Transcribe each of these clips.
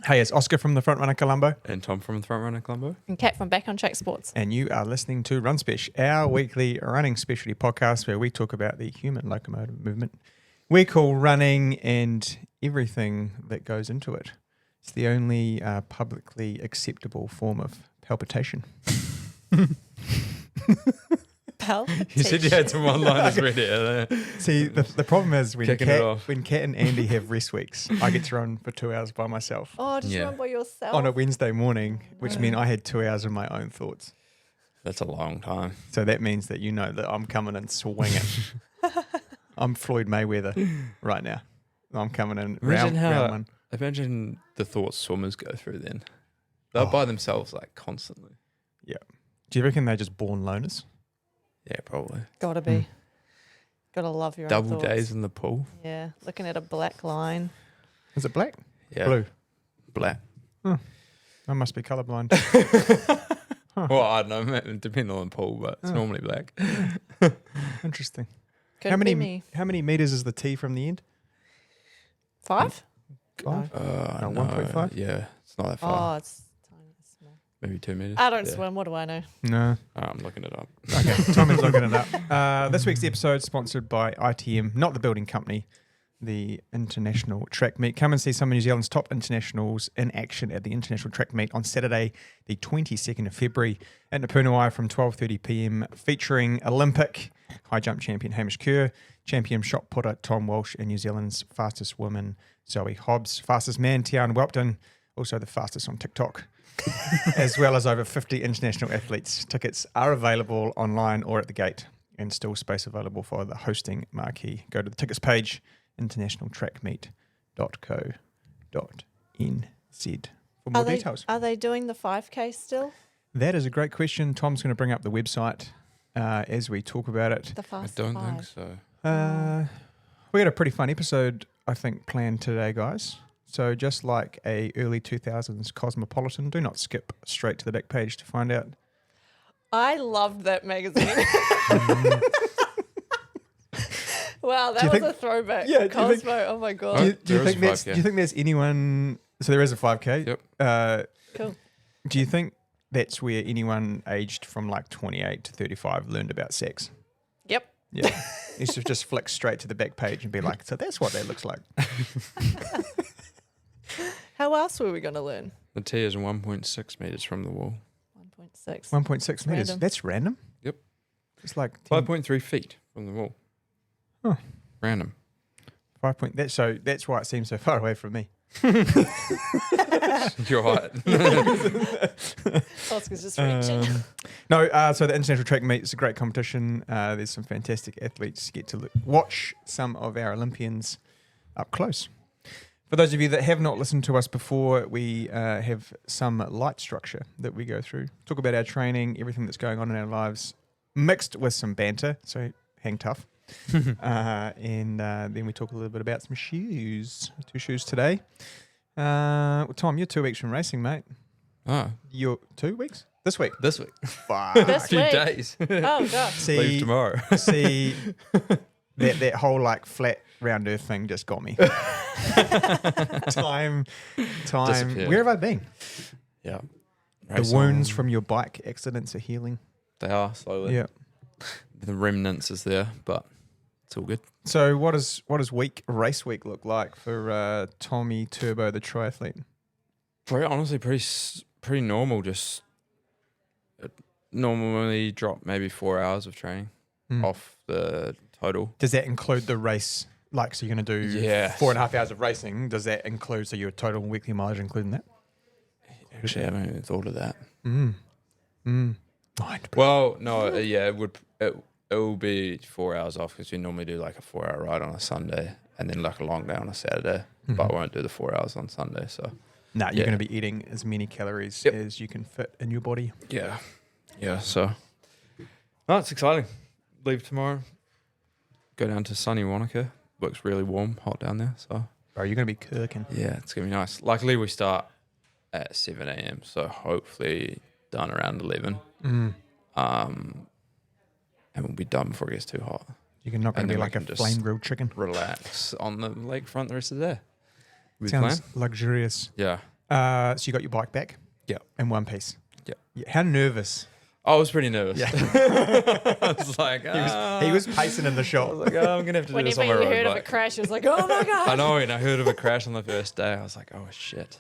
Hey, it's Oska from the Frontrunner Colombo. And Tom from the Frontrunner Colombo. And Kat from Back on Track Sports. And you are listening to Run Spesh, our weekly running specialty podcast where we talk about the human locomotive movement we call running and everything that goes into it. It's the only publicly acceptable form of palpitation. Palpitation. You said you had some one-liners ready. See, the problem is when Kicking it Kat off. and Andy have rest weeks, I get to run for 2 hours by myself Oh, just Yeah. run by yourself. on a Wednesday morning, which meant I had 2 hours of my own thoughts. That's a long time. So that means that you know that I'm coming in swinging. I'm Floyd Mayweather right now. I'm coming in round one. Imagine the thoughts swimmers go through then. They're by themselves like constantly. Yeah. Do you reckon they're just born loners? Yeah, probably. Gotta be. Gotta love your Double own thoughts. days in the pool. Yeah, looking at a black line. Is it black? Yeah. Blue. Black. I must be colourblind. Well, I don't know. It depends on the pool, but it's normally black. Interesting. Could How be me. many meters is the T from the end? 5? Five? No, 1.5? Yeah, it's not that far. Oh, it's tiny, it's small. Maybe 2 meters. I don't Yeah. swim. What do I know? No. I'm looking it up. Okay, Tom is looking it up. This week's episode is sponsored by ITM, not the building company, the International Track Meet. Come and see some of New Zealand's top internationals in action at the International Track Meet on Saturday, the 22nd of February at Napunawai from 12:30 p.m, featuring Olympic high jump champion Hamish Kerr, champion shot putter Tom Walsh, and New Zealand's fastest woman Zoe Hobbs, fastest man Tian Welpton, also the fastest on TikTok, as well as over 50 international athletes. Tickets are available online or at the gate, and still space available for the hosting marquee. Go to the tickets page, internationaltrackmeet.co.nz for more details. Are they doing the 5K still? That is a great question. Tom's going to bring up the website as we talk about it. The I fast don't 5. think so. We got a pretty fun episode, I think, planned today, guys. So just like a early 2000s Cosmopolitan, do not skip straight to the back page to find out. I loved that magazine. Wow, that you was think- a throwback. Yeah, do you think- Cosmo, oh my God. Do you There is think a that's? 5K. Do you think there's anyone? So there is a 5K. Yep. Cool. Do you think that's where anyone aged from like 28 to 35 learned about sex? Yep. Yeah. You should just flick straight to the back page and be like, so that's what that looks like. How else were we going to learn? The T is 1.6 meters from the wall. 1.6. 1.6 meters. Random. That's random. Yep. It's like 10, 5.3 feet from the wall. Huh. Random. 5 point. So that's why it seems so far away from me. Your height. Oscar's just reaching. So the International Track Meet is a great competition. There's some fantastic athletes. Get to watch some of our Olympians up close. For those of you that have not listened to us before, we have some light structure that we go through. Talk about our training, everything that's going on in our lives, mixed with some banter. So hang tough. And then we talk a little bit about some shoes. 2 shoes today. Tom, you're 2 weeks from racing, mate. Ah, You're 2 weeks? This week? this week. Fuck. This 2 week. days. Oh, gosh. Leave tomorrow. See, that whole like flat round earth thing just got me. Time. Disappeared. Where have I been? Yeah. The wounds from your bike accidents are healing. They are slowly. Yeah. The remnants is there, but it's all good. So what does race week look like for Tommy Turbo, the triathlete? Honestly, pretty normal. Just normally drop maybe 4 hours of training off the total. Does that include the race? Like, so you're going to do Yes. 4.5 hours of racing. Does that include, so your total weekly mileage including that? Actually, I haven't even thought of that. Mind Well, no, yeah, it will be 4 hours off because we normally do like a 4-hour ride on a Sunday and then like a long day on a Saturday. But I won't do the 4 hours on Sunday. So No, you're Yeah. going to be eating as many calories Yep. as you can fit in your body. yeah. So no, it's exciting. Leave tomorrow. Go down to sunny Wanaka. Looks really warm, hot down there. So Bro, you're going to be kirking. yeah, it's gonna be nice. Luckily, we start at 7 a.m. So hopefully done around 11. And we'll be done before it gets too hot. You're not going And to be then we like a can just flame grilled chicken. Relax on the lakefront the rest of the day. We Sounds plan? luxurious. Yeah. So you got your bike back? Yeah. In one piece? Yeah. How nervous? I was pretty nervous. Yeah. I was like, He was pacing in the I shop. was like, oh, I'm gonna have to do this Whenever on my you road heard of a bike. crash, it was like, oh my god. I know, and I heard of a crash on the first day. I was like, oh shit.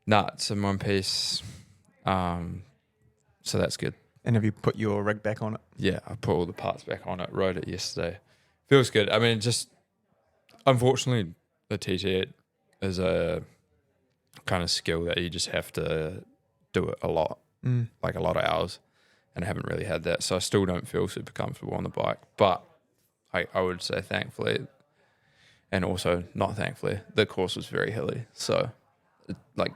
It's in one piece. So that's good. And have you put your rig back on it? Yeah, I put all the parts back on it, rode it yesterday. Feels good. I mean, just unfortunately, the TT is a kind of skill that you just have to do it a lot, like a lot of hours, and I haven't really had that. So I still don't feel super comfortable on the bike. But I would say thankfully, and also not thankfully, the course was very hilly. So like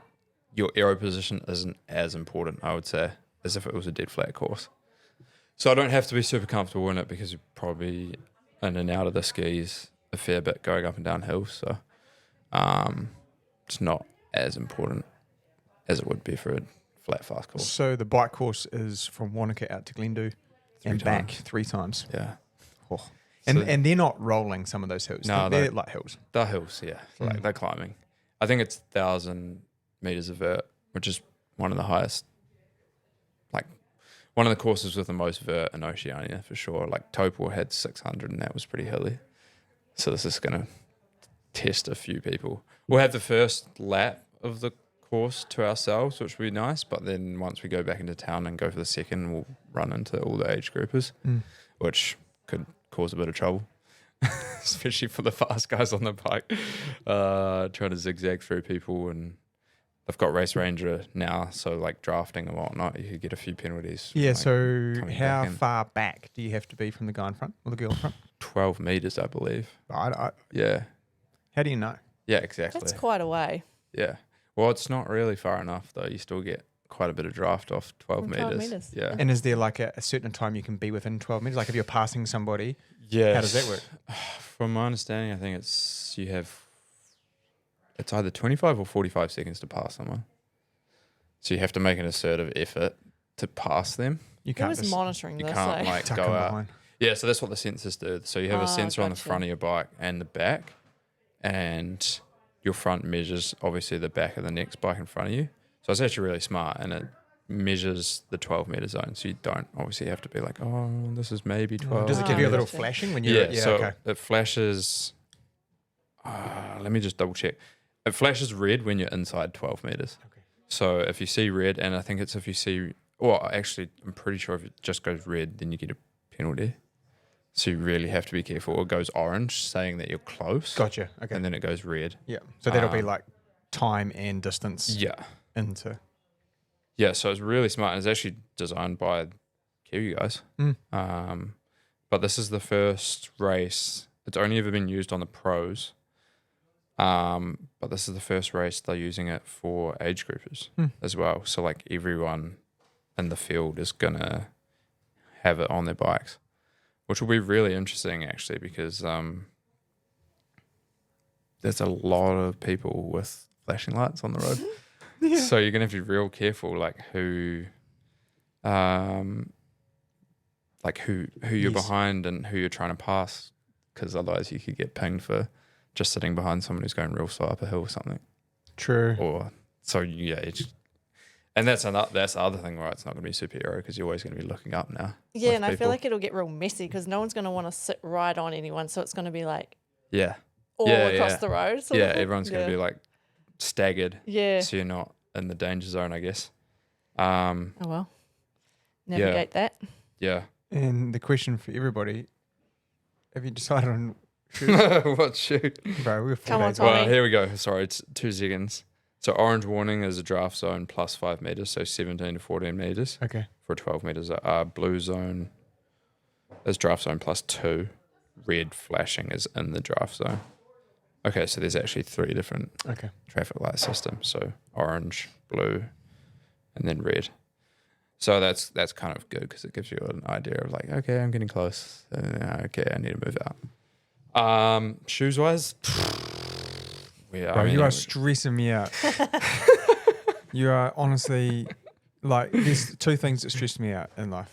your aero position isn't as important, I would say, as if it was a dead flat course. So I don't have to be super comfortable in it because you're probably in and out of the skis a fair bit going up and down hills. So it's not as important as it would be for a flat, fast course. So the bike course is from Wanaka out to Glendu and back 3 times. Yeah. Oh. And So- and they're not rolling some of those hills. No, they're they- like hills. The hills, yeah. Like they're climbing. I think it's 1,000 meters of vert, which is one of the highest. Like one of the courses with the most vert in Oceania for sure. Like Topol had 600 and that was pretty hilly. So this is going to test a few people. We'll have the first lap of the course to ourselves, which will be nice. But then once we go back into town and go for the second, we'll run into all the age groupers, which could cause a bit of trouble. Especially for the fast guys on the bike, trying to zigzag through people, and they've got Race Ranger now, so like drafting and whatnot, you could get a few penalties. Yeah, like, so coming how back in. far back do you have to be from the guy in front or the girl in front? 12 meters, I believe. Yeah, How do you know? yeah, exactly. That's quite a way. Yeah, well, it's not really far enough though. You still get quite a bit of draft off 12 From meters. 12 meters. Yeah, And is there like a certain time you can be within 12 meters? Like if you're passing somebody, yeah. how does that work? From my understanding, I think it's either 25 or 45 seconds to pass someone. So you have to make an assertive effort to pass them. You Who can't was just monitoring You this? can't eh? like tuck go them out. behind. Yeah, so that's what the sensors do. So you have a sensor on the gotcha. front of your bike and the back, and your front measures obviously the back of the next bike in front of you. So it's actually really smart, and it measures the 12 meter zone. So you don't obviously have to be like, oh, this is maybe 12. Does it give you a little Gotcha. flashing when you're Yeah, so okay. it flashes. Let me just double check. It flashes red when you're inside 12 meters. Okay. So if you see red, and I think it's if you see, well, actually, I'm pretty sure if it just goes red, then you get a penalty. So you really have to be careful. It goes orange, saying that you're close. Gotcha. Okay. And then it goes red. Yeah. So that'll be Um, like time and distance Yeah. into. Yeah, so it's really smart. And it's actually designed by Kiwi guys. But this is the first race. It's only ever been used on the pros. But this is the first race they're using it for age groupers as well. So like everyone in the field is going to have it on their bikes, which will be really interesting actually, because there's a lot of people with flashing lights on the road. So you're going to have to be real careful, like who you're Yes. behind and who you're trying to pass, because otherwise you could get pinged for just sitting behind someone who's going real slow up a hill or something. True. Or so yeah, and that's the other thing, right? It's not going to be superhero because you're always going to be looking up now. Yeah, with and I feel people. like it'll get real messy because no one's going to want to sit right on anyone. So it's going to be like Yeah, all Yeah, across yeah. the road. Sort yeah. of thing. Everyone's going to be like staggered, Yeah. so you're not in the danger zone, I guess. Oh, well. Navigate that. Yeah. And the question for everybody: have you decided on shoes? What shoot? Bro, we're 4 Come on, days Tommy. away. Well, here we go. Sorry, it's 2 seconds. So orange warning is a draft zone plus 5 meters, so 17 to 14 meters Okay. for 12 meters. Blue zone is draft zone plus 2. Red flashing is in the draft zone. Okay, so there's actually 3 different Okay. traffic light systems. So orange, blue, and then red. So that's kind of good because it gives you an idea of like, okay, I'm getting close. Okay, I need to move out. Shoes wise, Bro, you are stressing me out. You are honestly like, there's 2 things that stress me out in life: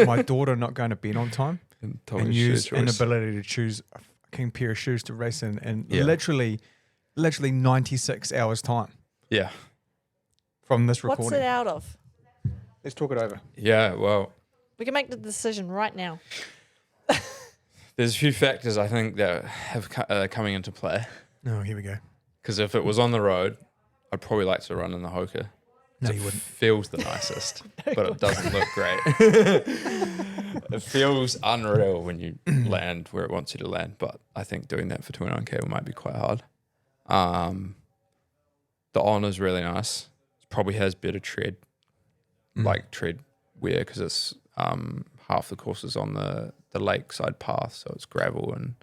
my daughter not going to bed on time, and use inability to choose a fucking pair of shoes to race in. And Yeah. literally, literally 96 hours time Yeah. from this recording. What's it out of? Let's talk it over. Yeah, well, We can make the decision right now. there's a few factors I think that have coming into play. Oh, here we go. Because if it was on the road, I'd probably like to run in the Hoka. No, It you wouldn't. feels the nicest, but it doesn't look great. It feels unreal when you land where it wants you to land, but I think doing that for 29K might be quite hard. The on is really nice. It probably has better tread, like tread wear, because it's half the course is on the lakeside path, so it's gravel and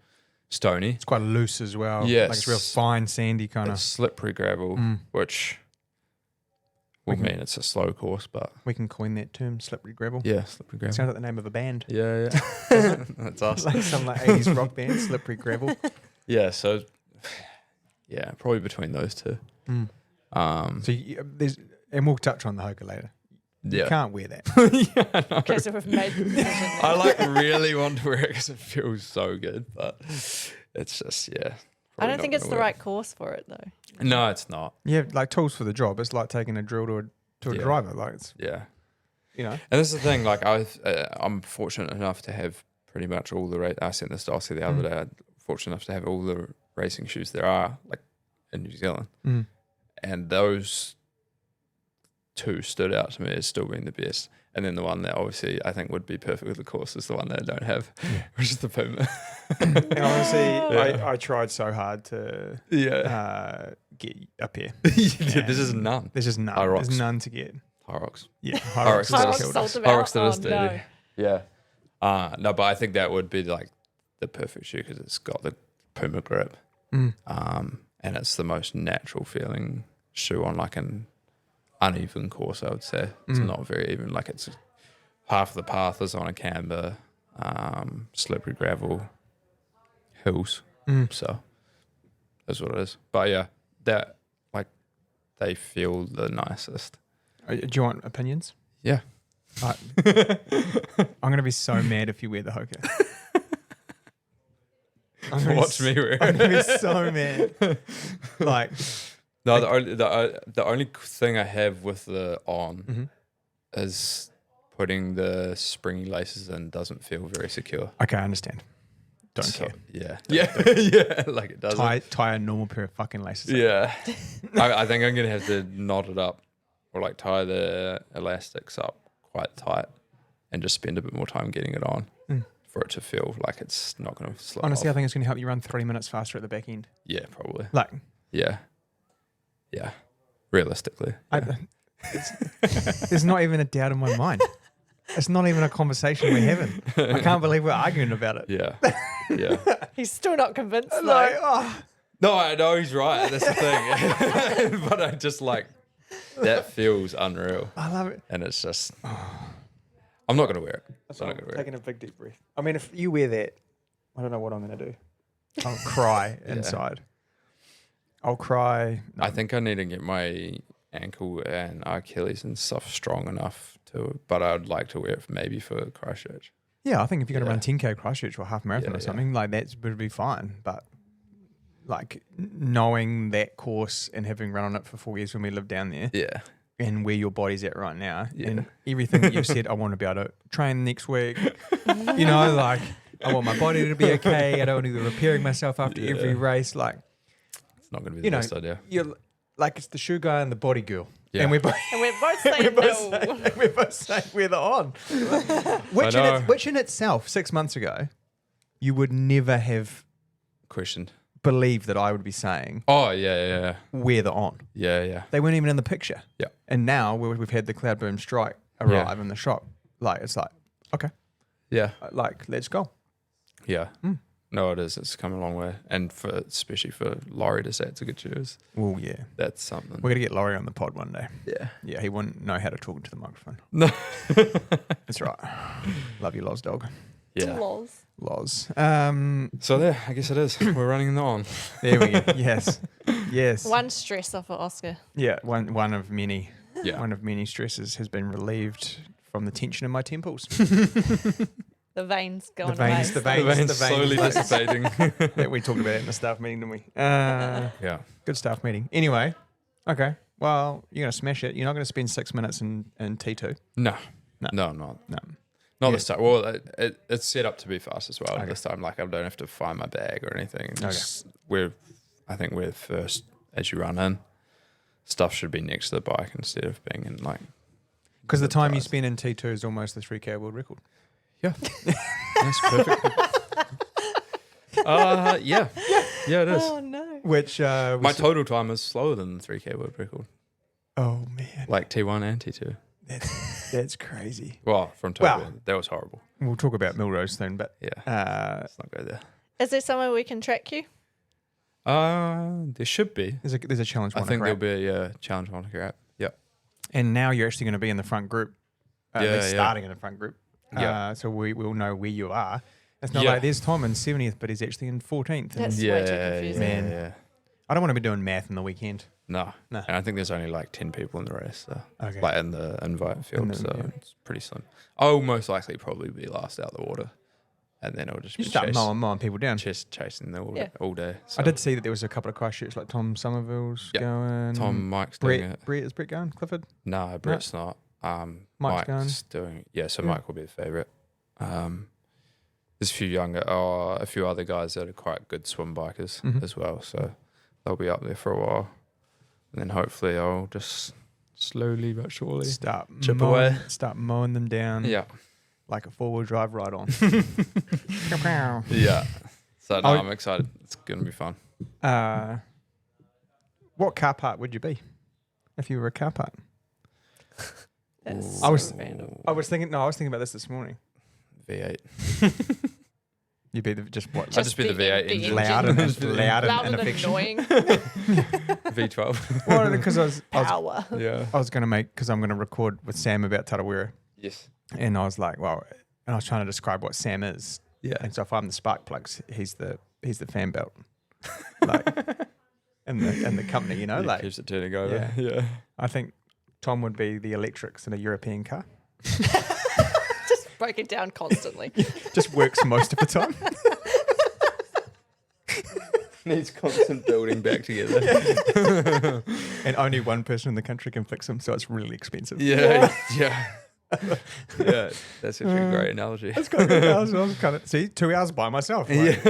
stony. It's quite loose as well. Yes. Like it's real fine, sandy kind It's of. slippery gravel, which will mean it's a slow course, but We can coin that term, slippery gravel. yeah, slippery gravel. Sounds like the name of a band. Yeah, yeah. That's us. Like some like 80s rock band, slippery gravel. Yeah, so yeah, probably between those two. So there's, and we'll touch on the Hoka later. You Yeah. can't wear that. Yeah, I know. Okay, so we've made the decision. I like really want to wear it because it feels so good, but it's just I probably don't not think it's gonna the work. right course for it though. No, it's not. You have like tools for the job. It's like taking a drill to a Yeah. driver. Like it's, Yeah, you know. and this is the thing. Like I'm fortunate enough to have pretty much all the I sent this to Oska the other day. I'm fortunate enough to have all the racing shoes there are, like in New Zealand, and those two stood out to me as still being the best. And then the one that obviously I think would be perfect with the course is the one that I don't have, which is the Puma. And honestly, Yeah. I tried so hard to get up here. Yeah, this is none. There's just none. High rocks. There's none to get. High rocks. Yeah, High rocks has still killed us. sold High out. rocks still is Oh, dirty. no. Yeah. No, but I think that would be like the perfect shoe because it's got the Puma grip, and it's the most natural feeling shoe on like an uneven course. I would say it's not very even. Like it's half of the path is on a camber, slippery gravel, hills. So that's what it is. But yeah, that like they feel the nicest. Do you want opinions? Yeah. I'm going to be so mad if you wear the Hoka. I'm gonna Watch me wear I'm it. going to be so mad. Like, No, the only thing I have with the on is putting the springy laces in doesn't feel very secure. okay, I understand. Don't So, care. yeah. Yeah, like it doesn't. Tie a normal pair of fucking laces. Yeah. I think I'm going to have to knot it up or like tie the elastics up quite tight and just spend a bit more time getting it on for it to feel like it's not going to slip Honestly, I off. think it's going to help you run 3 minutes faster at the back end. Yeah, probably. Like, Yeah. Yeah. Realistically. Yeah. there's not even a doubt in my mind. It's not even a conversation we're having. I can't believe we're arguing about it. Yeah. Yeah. He's still not convinced though. Like, oh. No, I know he's right. That's the thing. But I just like, that feels unreal. I love it. And it's just, I'm not going to wear it. I'm not going to wear it. Taking a big deep breath. I mean, if you wear that, I don't know what I'm going to do. I'll cry inside. I'll cry. No. I think I need to get my ankle and Achilles and stuff strong enough to, but I'd like to wear it maybe for Christchurch. Yeah, I think if you're going to Yeah. run 10K Christchurch or half marathon Yeah, or something, like that would be fine. But like knowing that course and having run on it for 4 years when we lived down there Yeah. and where your body's at right now Yeah. and everything that you said, I want to be able to train next week. You know, like I want my body to be okay. I don't want to be repairing myself after Yeah. every race. Like, It's not going to be you the know, best idea. you're like it's the shoe guy and the body girl. Yeah. And we're both And we're both saying no. we're both saying we're the on. which, I know. which in itself, 6 months ago, you would never have Questioned. believed that I would be saying Oh, yeah. we're the on. Yeah, yeah. They weren't even in the picture. Yeah. And now we've had the Cloud Boom Strike arrive in the shop. Like, it's like, okay, Yeah. like, let's go. Yeah. No, it is. It's come a long way. And especially for Laurie to say it's a good shoes, Well, yeah. that's something. We're going to get Laurie on the pod one day. Yeah. Yeah, he wouldn't know how to talk into the microphone. No. That's right. Love you, Loz dog. Yeah. Lols. Loz. So there, I guess it is. We're running in the on. There we go. Yes. Yes. One stressor for Oska. Yeah, one of many. Yeah. One of many stresses has been relieved from the tension in my temples. The The veins going veins, away. the veins. The veins slowly dissipating. Yeah, we talked about it in the staff meeting, didn't we? Yeah. Good staff meeting. Anyway, okay. Well, you're going to smash it. You're not going to spend 6 minutes in T2. No. No. No, I'm not. No. Not Yeah. this time. Well, it's set up to be fast as well. Okay. This time, like I don't have to find my bag or anything. Okay. I think we're first as you run in. Stuff should be next to the bike instead of being in like. Because the time you tires. spend in T2 is almost the 3K world record. Yeah. That's perfect. Yeah, it is. Oh no. Which My total time is slower than the 3K world record, oh man, like T1 and T2. that's crazy. Well, from total, Well- that was horrible. We'll talk about Milrose soon, but Yeah, let's not go there. Is there somewhere we can track you? There should be. there's a challenge. I one think to there'll crack. be a challenge on app. Yeah. And now you're actually going to be in the front group. Yeah, They're yeah. starting in the front group. Yeah. So we'll know where you are. It's not Yeah. like there's Tom in 70th, but he's actually in 14th. And That's way too Yeah, confusing. Man. yeah. I don't want to be doing math in the weekend. No. No. And I think there's only like 10 people in the race, so Okay. like in the invite field, the- so yeah. it's pretty slim. I'll most likely probably be last out the water, and then it'll just You be start mowing people down. chasing the Yeah. all day. I So did see that there was a couple of Christchurch, like Tom Somerville's Yeah. going. Tom, Mike's doing it. Brett, is Brett going? Clifford? No, Brett's not. Mike's Mike's doing. Yeah, so Yeah. Mike will be the favorite. There's a few a few other guys that are quite good swim bikers Mhm. as well, so they'll be up there for a while, and then hopefully I'll just slowly but surely chip mowing, away. Start mowing them down Yeah, like a 4-wheel drive ride on. yeah. So no, Oh. I'm excited. It's gonna be fun. What car part would you be if you were a car part? That's I was- so random. I was thinking about this morning. V8. You'd be just what? I'd just be the V8 the engine. loud and Loud and ineffectual. annoying V12. Well, because I was power. Yeah. going to make, because I'm going to record with Sam about Tarawera, Yes. and I was like, well, and I was trying to describe what Sam is, Yeah. and so if I'm the spark plugs, he's the fan belt, like, in the company, you know, It like keeps it turning over. Yeah. I think Tom would be the electrics in a European car. Just break it down constantly. Just works most of the time. Needs constant building back together. And only one person in the country can fix them, so it's really expensive. Yeah. Yeah. That's actually a great analogy. That's quite good. I was kind of, see, 2 hours by myself. Like,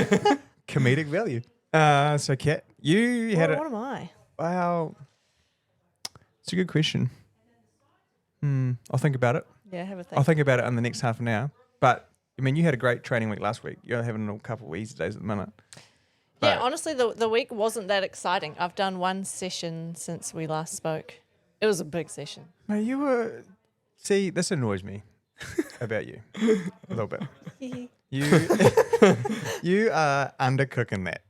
comedic value. So, Kat, you had What am I? Wow. It's a good question. I'll think about it. Yeah, have a think. I'll think about it in the next half an hour. But, I mean, you had a great training week last week. You're having a couple of easy days at the minute. Yeah, But- honestly, the week wasn't that exciting. I've done one session since we last spoke. It was a big session. Mate, you were... See, this annoys me about you a little bit. You you are undercooking that. It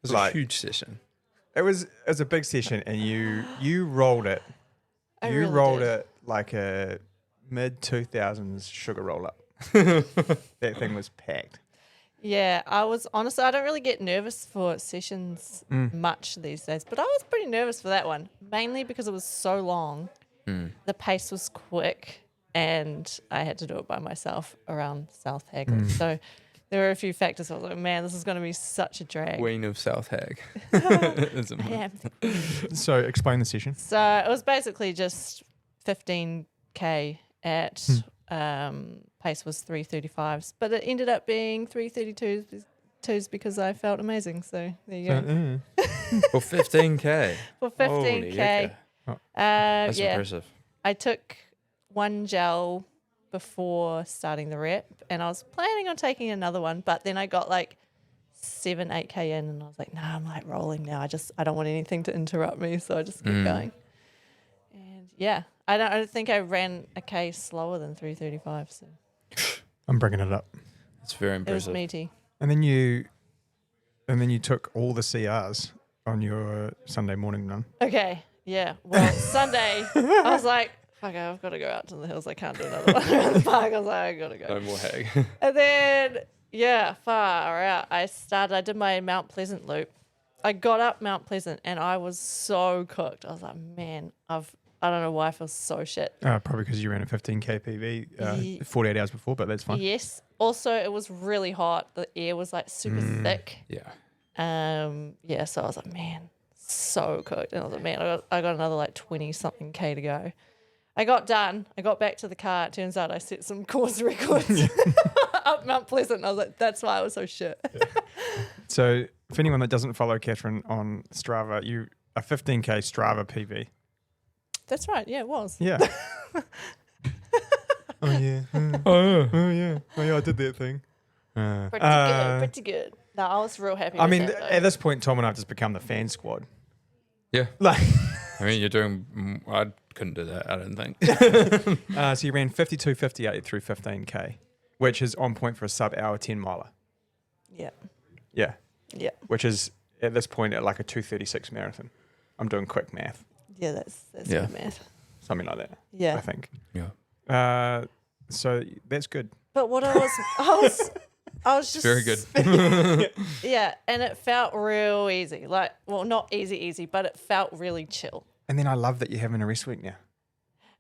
was Like- a huge session. It was a big session, and you rolled it. I You really rolled did. it like a mid-2000s sugar roll-up. That thing was packed. Yeah, I was honestly, I don't really get nervous for sessions much these days, but I was pretty nervous for that one, mainly because it was so long. The pace was quick, and I had to do it by myself around South Hagley. So there were a few factors. I was like, man, this is going to be such a drag. Queen of South Hag. Isn't it? Yeah. So explain the session. So it was basically just 15K at pace was 3:35s, but it ended up being 3:32s because I felt amazing. So there you go. For 15K. For Holy 15K. heck. That's Yeah, impressive. I took one gel before starting the rep, and I was planning on taking another one, but then I got like 7-8K in, and I was like, nah, I'm like rolling now. I don't want anything to interrupt me, so I just kept going. And yeah, I don't think I ran a K slower than 3:35, so I'm bringing it up. It's very it was impressive. meaty. And then you took all the CRs on your Sunday morning run. Okay, yeah. Well, Sunday, I was like, fuck, I've got to go out to the hills. I can't do another one around the park. I was like, I got to go. No more Hag. And then, yeah, far out. I did my Mount Pleasant loop. I got up Mount Pleasant and I was so cooked. I was like, man, I've I don't know why I feel so shit. Probably because you ran a 15K PB 48 hours before, but that's fine. Yes. Also, it was really hot. The air was like super thick. Yeah. So I was like, man, so cooked. And I was like, man, I got another like 20 something K to go. I got done. I got back to the car. It turns out I set some course records up Mount Pleasant. I was like, that's why I was so shit. So for anyone that doesn't follow Catherine on Strava, you a 15K Strava PB. That's right. Yeah, it was. Yeah. Oh yeah. Oh yeah. I did that thing. Pretty good. No, I was real happy with that, though. At this point, Tom and I have just become the fan squad. Yeah. Like, I mean, you're doing. I couldn't do that. I don't think. so you ran 52.58 through 15K, which is on point for a sub-hour 10 miler. Yeah. Yeah. Yeah. Which is at this point at like a 2:36 marathon. I'm doing quick math. Yeah, that's Yeah. good math. Something like that. Yeah. I think. Yeah. So that's good. But what I was just Very good. Yeah, and it felt real easy. Like, well, not easy, but it felt really chill. And then I love that you're having a rest week now.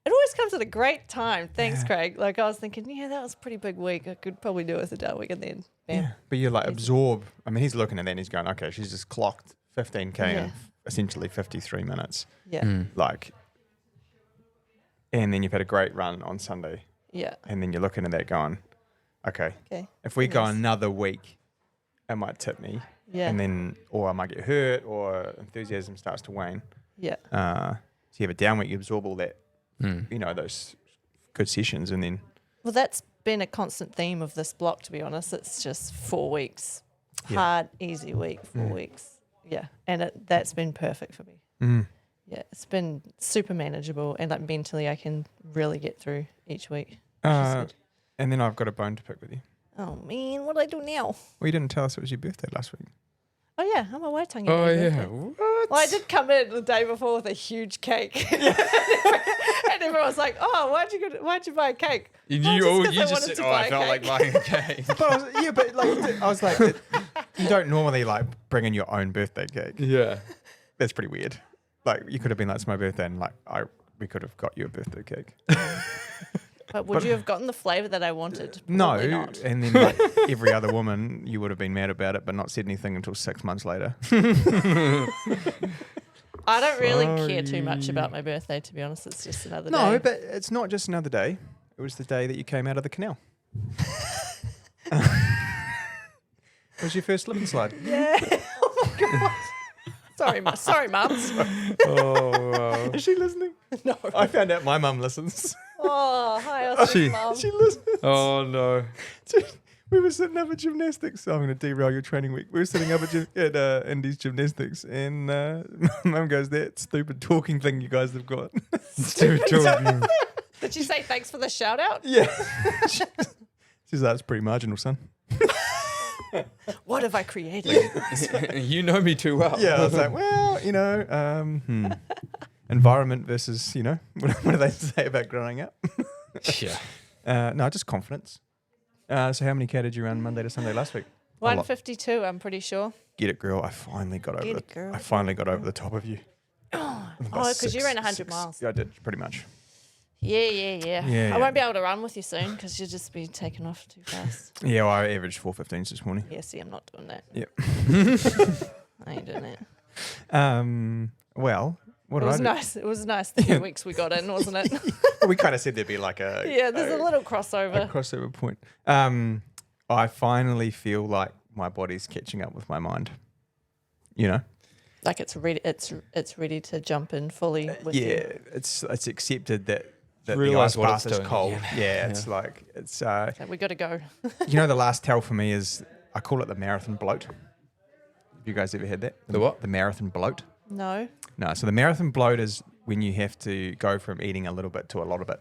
It always comes at a great time. Thanks, Craig. Like, I was thinking, yeah, that was a pretty big week. I could probably do it with a day week, and then bam. Yeah. But you like absorb. I mean, he's looking at that and he's going, okay, she's just clocked 15K in essentially 53 minutes. Yeah. Like, and then you've had a great run on Sunday. Yeah. And then you're looking at that going, okay, Okay. if we go Nice. another week, it might tip me. Yeah. And then, or I might get hurt or enthusiasm starts to wane. Yeah. So you have a down week, you absorb all that, you know, those good sessions. And then, Well, that's been a constant theme of this block, to be honest. It's just 4 weeks. Yeah. Hard, easy week, 4 weeks. Yeah. And that's been perfect for me. Yeah. It's been super manageable. And like mentally, I can really get through each week. which is good. and then I've got a bone to pick with you. Oh, man. What do I do now? Well, you didn't tell us it was your birthday last week. Oh, yeah. I'm a Waitangi. Oh Day yeah. birthday. What? Well, I did come in the day before with a huge cake. And everyone was like, oh, why'd you buy a cake? You, Oh, you, just all, 'cause you I just wanted said, to oh, buy I a felt like cake." buying a cake. But I was like, you don't normally like bring in your own birthday cake. Yeah. That's pretty weird. Like you could have been like, it's my birthday, and like we could have got you a birthday cake. But would you have gotten the flavour that I wanted? No, Probably not. and then like every other woman, you would have been mad about it, but not said anything until 6 months later. I don't really care too much about my birthday, to be honest. It's just another day. No, but it's not just another day. It was the day that you came out of the canal. It was your first slip and slide. Yeah. Oh my god. Sorry, mums. Oh, wow. Is she listening? No. I found out my mum listens. Oh, hi, Oska, mum. She listens. Oh no. We were sitting up at gymnastics. I'm going to derail your training week. We were sitting up at Indy's gymnastics, and Mum goes, "That stupid talking thing you guys have got." Stupid talking. Did she say thanks for the shout out? Yeah. She's like, "It's pretty marginal, son." What have I created? You know me too well. Yeah, I was like, well, you know, environment versus, you know, what do they say about growing up? Yeah. No, just confidence. So how many K did you run Monday to Sunday last week? 152, I'm pretty sure. Get it, girl. I finally got over it, girl. I finally got over the top of you. Oh, because you ran 100 miles. Yeah, I did, pretty much. Yeah. Yeah. I won't be able to run with you soon because you'll just be taken off too fast. Yeah, well, I averaged 4:15s this morning. Yeah, see, I'm not doing that. Yep. I ain't doing that. Well, what It did was I do? nice. It was nice the few weeks we got in, wasn't it? Well, we kind of said there'd be like a Yeah, there's a little crossover. a crossover point. I finally feel like my body's catching up with my mind. You know? Like it's ready. It's ready to jump in fully. With Yeah, you. it's accepted that the Realise ice what bath it's is doing cold. again. Yeah, it's like it's. So we got to go. You know, the last tell for me is I call it the marathon bloat. Have you guys ever had that? The what? The marathon bloat. No. No, so the marathon bloat is when you have to go from eating a little bit to a lot of it,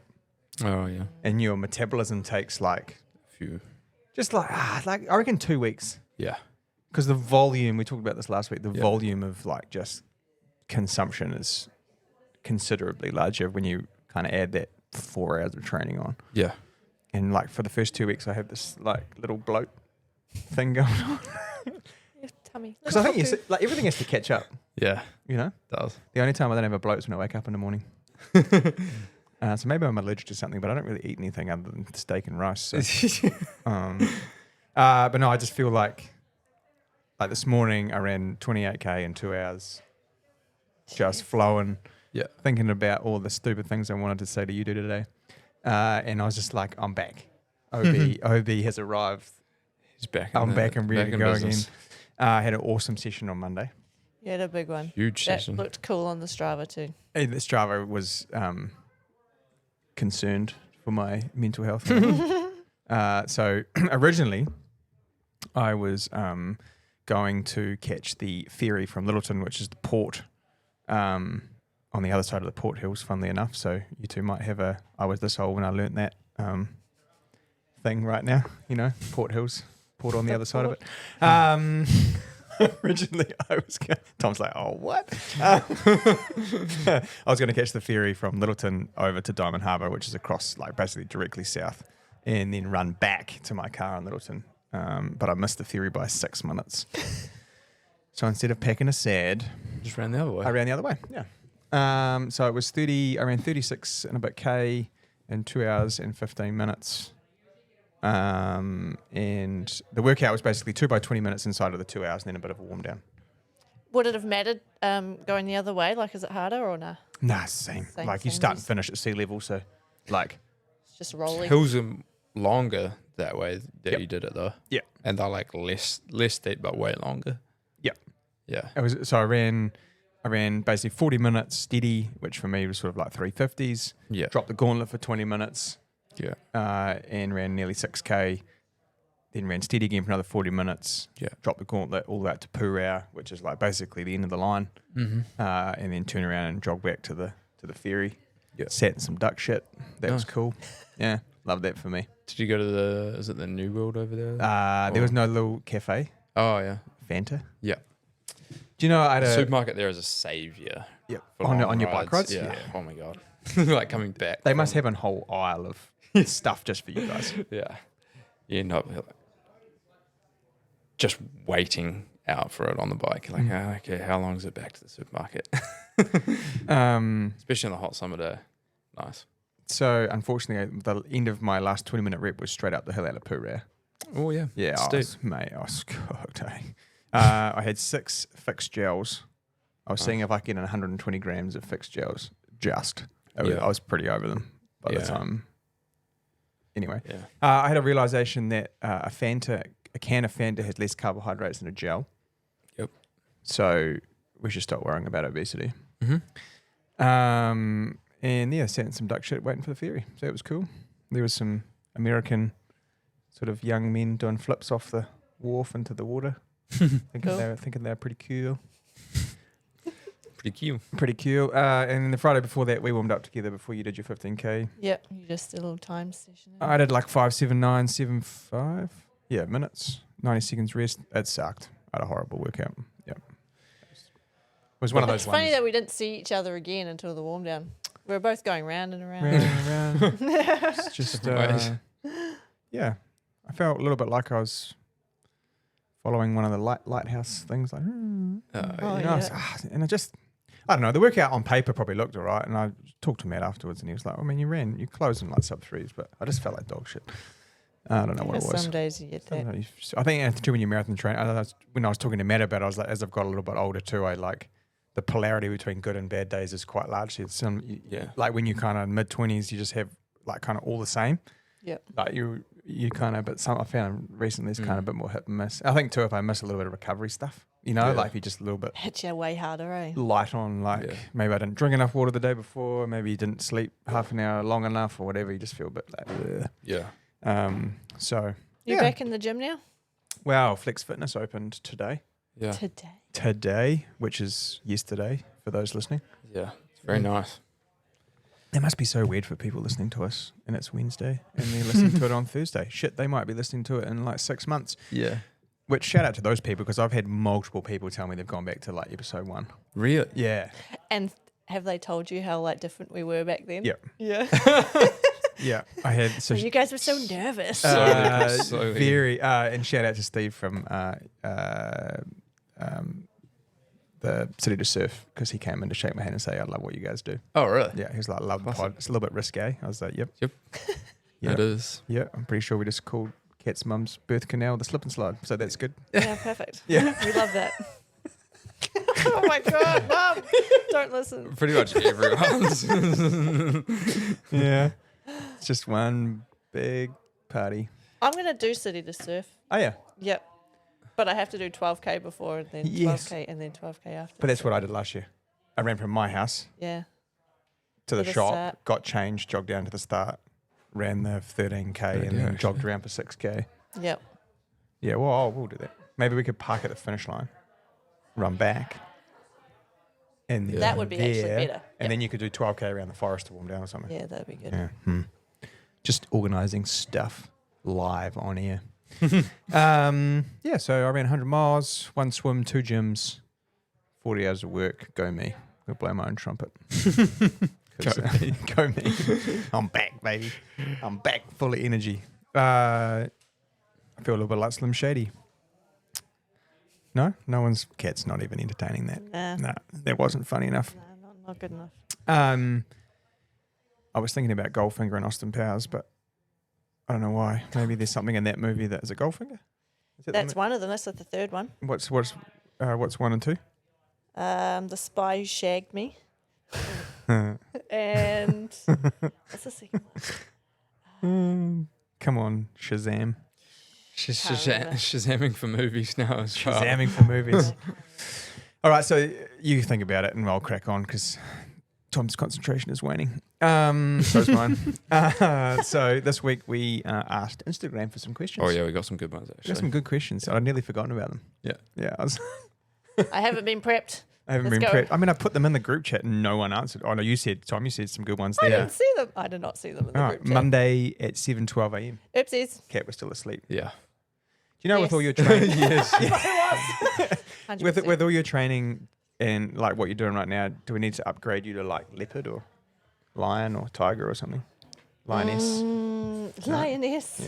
Oh yeah. and your metabolism takes like Few. just like I reckon 2 weeks. Yeah. Because the volume, we talked about this last week, the Yeah. volume of like just consumption is considerably larger when you kind of add that 4 hours of training on. Yeah. And like for the first 2 weeks, I have this like little bloat thing going on. Your tummy. Because I think like everything has to catch up, Yeah. you know? It does. The only time I don't have a bloat is when I wake up in the morning. So maybe I'm allergic to something, but I don't really eat anything other than steak and rice. So. But no, I just feel like this morning I ran 28k in 2 hours, just flowing, thinking about all the stupid things I wanted to say to you today. And I was just like, I'm back. OB has arrived. He's back. I'm back and ready to go again. business. I had an awesome session on Monday. You had a big one. Huge That session. looked cool on the Strava too. The Strava was concerned for my mental health. So originally, I was going to catch the ferry from Littleton, which is the port on the other side of the Port Hills, funnily enough. So you two might have I was this old when I learnt that thing right now, Port Hills, port on the other side of it. Originally, Tom's like, oh, what? I was going to catch the ferry from Littleton over to Diamond Harbour, which is across, basically directly south, and then run back to my car in Littleton. But I missed the ferry by 6 minutes. So instead of packing a sad, Just ran the other way. I ran the other way. Yeah. So it was I ran 36 and a bit K in 2 hours and 15 minutes. And the workout was basically 2 by 20 minutes inside of the 2 hours and then a bit of a warm down. Would it have mattered going the other way? Is it harder or nah? Nah, it's the same. Same, You same start and as- finish at sea level. So It's just rolling. Hills are longer that way that Yep. you did it though. Yeah. And they're less steep but way longer. Yep. Yeah. I ran basically 40 minutes steady, which for me was sort of like 350s. Yeah. Dropped the gauntlet for 20 minutes. Yeah. And ran nearly 6K. Then ran steady again for another 40 minutes. Yeah. Dropped the gauntlet all the way up to Purau, which is basically the end of the line. Mm-hmm. And then turn around and jog back to the ferry. Yeah. Sat in some duck shit. That was Nice. cool. Yeah, loved that for me. Did you go to is it the New World over there? There was no little cafe, Oh yeah. Fanta. Yeah. Do you know I had The a supermarket there is a saviour. Yep. for On long your bike rides? Yeah. Yeah. Oh my god. Coming back. They must have a whole aisle of stuff just for you guys. Yeah. You end up just waiting out for it on the bike. Okay, how long is it back to the supermarket? Especially on the hot summer day. Nice. So unfortunately, the end of my last 20-minute rep was straight up the hill out of Purau. Oh yeah. Yeah, Steep. I was cooked. I had 6 fixed gels. I was seeing if I could get in 120 grams of fixed gels. I was pretty over them by the time. Anyway, Yeah. I had a realization that a can of Fanta has less carbohydrates than a gel. Yep. So we should stop worrying about obesity. Mm-hmm. And yeah, sat in some duck shit waiting for the ferry. So it was cool. There was some American sort of young men doing flips off the wharf into the water. thinking Cool. they were pretty cool. Pretty cute. Pretty cool. And then the Friday before that, we warmed up together before you did your 15K. Yep. You just did a little time session. I did 5:79.75. Yeah, minutes. 90 seconds rest. It sucked. I had a horrible workout. Yep. It was one of those It's ones. funny that we didn't see each other again until the warm down. We were both going round and around. Round and around. It's just, yeah. I felt a little bit like I was following one of the lighthouse things. Oh, And I don't know. The workout on paper probably looked all right. And I talked to Matt afterwards and he was like, you closed in sub 3s, but I just felt like dog shit. I don't know what it was. Some days you get that. I think too when you marathon train, when I was talking to Matt about it, I was like, as I've got a little bit older too, the polarity between good and bad days is quite large. It's when you kind of mid-20s, you just have kind of all the same. Yep. You kind of, but some I found recently is kind of a bit more hit and miss. I think too, if I miss a little bit of recovery stuff, if you're just a little bit Hit you way harder, eh? light on, maybe I didn't drink enough water the day before, maybe you didn't sleep half an hour long enough or whatever, you just feel a bit like, ugh. Yeah. So You back in the gym now? wow, Flex Fitness opened today. Yeah. Today. Which is yesterday for those listening. Yeah. It's very nice. It must be so weird for people listening to us and it's Wednesday and they're listening to it on Thursday. Shit, they might be listening to it in 6 months. Yeah. Which shout out to those people because I've had multiple people tell me they've gone back to episode 1. Really? Yeah. And have they told you how different we were back then? Yep. Yeah. Yeah. I had so You guys were so nervous. So very and shout out to Steve from the the City to Surf because he came in to shake my hand and say, I love what you guys do. Oh, really? Yeah, he was like, love the pod. It's a little bit risque. I was like, yep. Yep. It is. Yeah, I'm pretty sure we just called Kat's mum's birth canal the slip and slide. So that's good. Yeah, perfect. Yeah. We love that. Oh my God, Mum, don't listen. Pretty much everyone's. Yeah. It's just one big party. I'm going to do City to Surf. Oh, yeah. Yep. But I have to do 12K before and then 12K Yes. and then 12K after. But that's what I did last year. I ran from my house Yeah. to the the shop, start. got changed, jogged down to the start, ran the 13K Very and then good. jogged around for 6K. Yep. Yeah, well, we'll do that. Maybe we could park at the finish line, run back. And then That would be actually there, better. And Yep. then you could do 12K around the forest to warm down or something. Yeah, that'd be good. Yeah. Just organising stuff live on air. Yeah, so I ran 100 miles, 1 swim, 2 gyms, 40 hours of work. Go me. I'm going to blow my own trumpet. Go me. I'm back, baby. I'm back full of energy. I feel a little bit like Slim Shady. No? No one's... Cat's not even entertaining that. Nah, No, that wasn't funny enough. not good enough. I was thinking about Goldfinger and Austin Powers, but I don't know why. Maybe there's something in that movie that is it Goldfinger? Is that That's one of them. That's the third one. what's 1 and 2? The Spy Who Shagged Me. And what's the second one? Come on, Shazam. She's Can't remember. shazamming for movies now as well. Shazamming for movies. All right, so you think about it and I'll crack on because Tom's concentration is waning. So's mine. So this week we asked Instagram for some questions. Oh, yeah, we got some good ones, We actually. got some good questions. I'd nearly forgotten about them. Yeah. Yeah, I haven't been prepped. I haven't Let's been go. prepped. I mean, I put them in the group chat and no one answered. Oh, no, you said, Tom, you said some good ones I there. didn't see them. I did not see them in the Oh, group chat. Monday at 7:12 a.m. Oopsies. Cat was still asleep. Yeah. Do you know Yes. with all your training, Yes. 100%. with all your training and like what you're doing right now, do we need to upgrade you to like leopard or lion or tiger or something? Lioness. Lioness.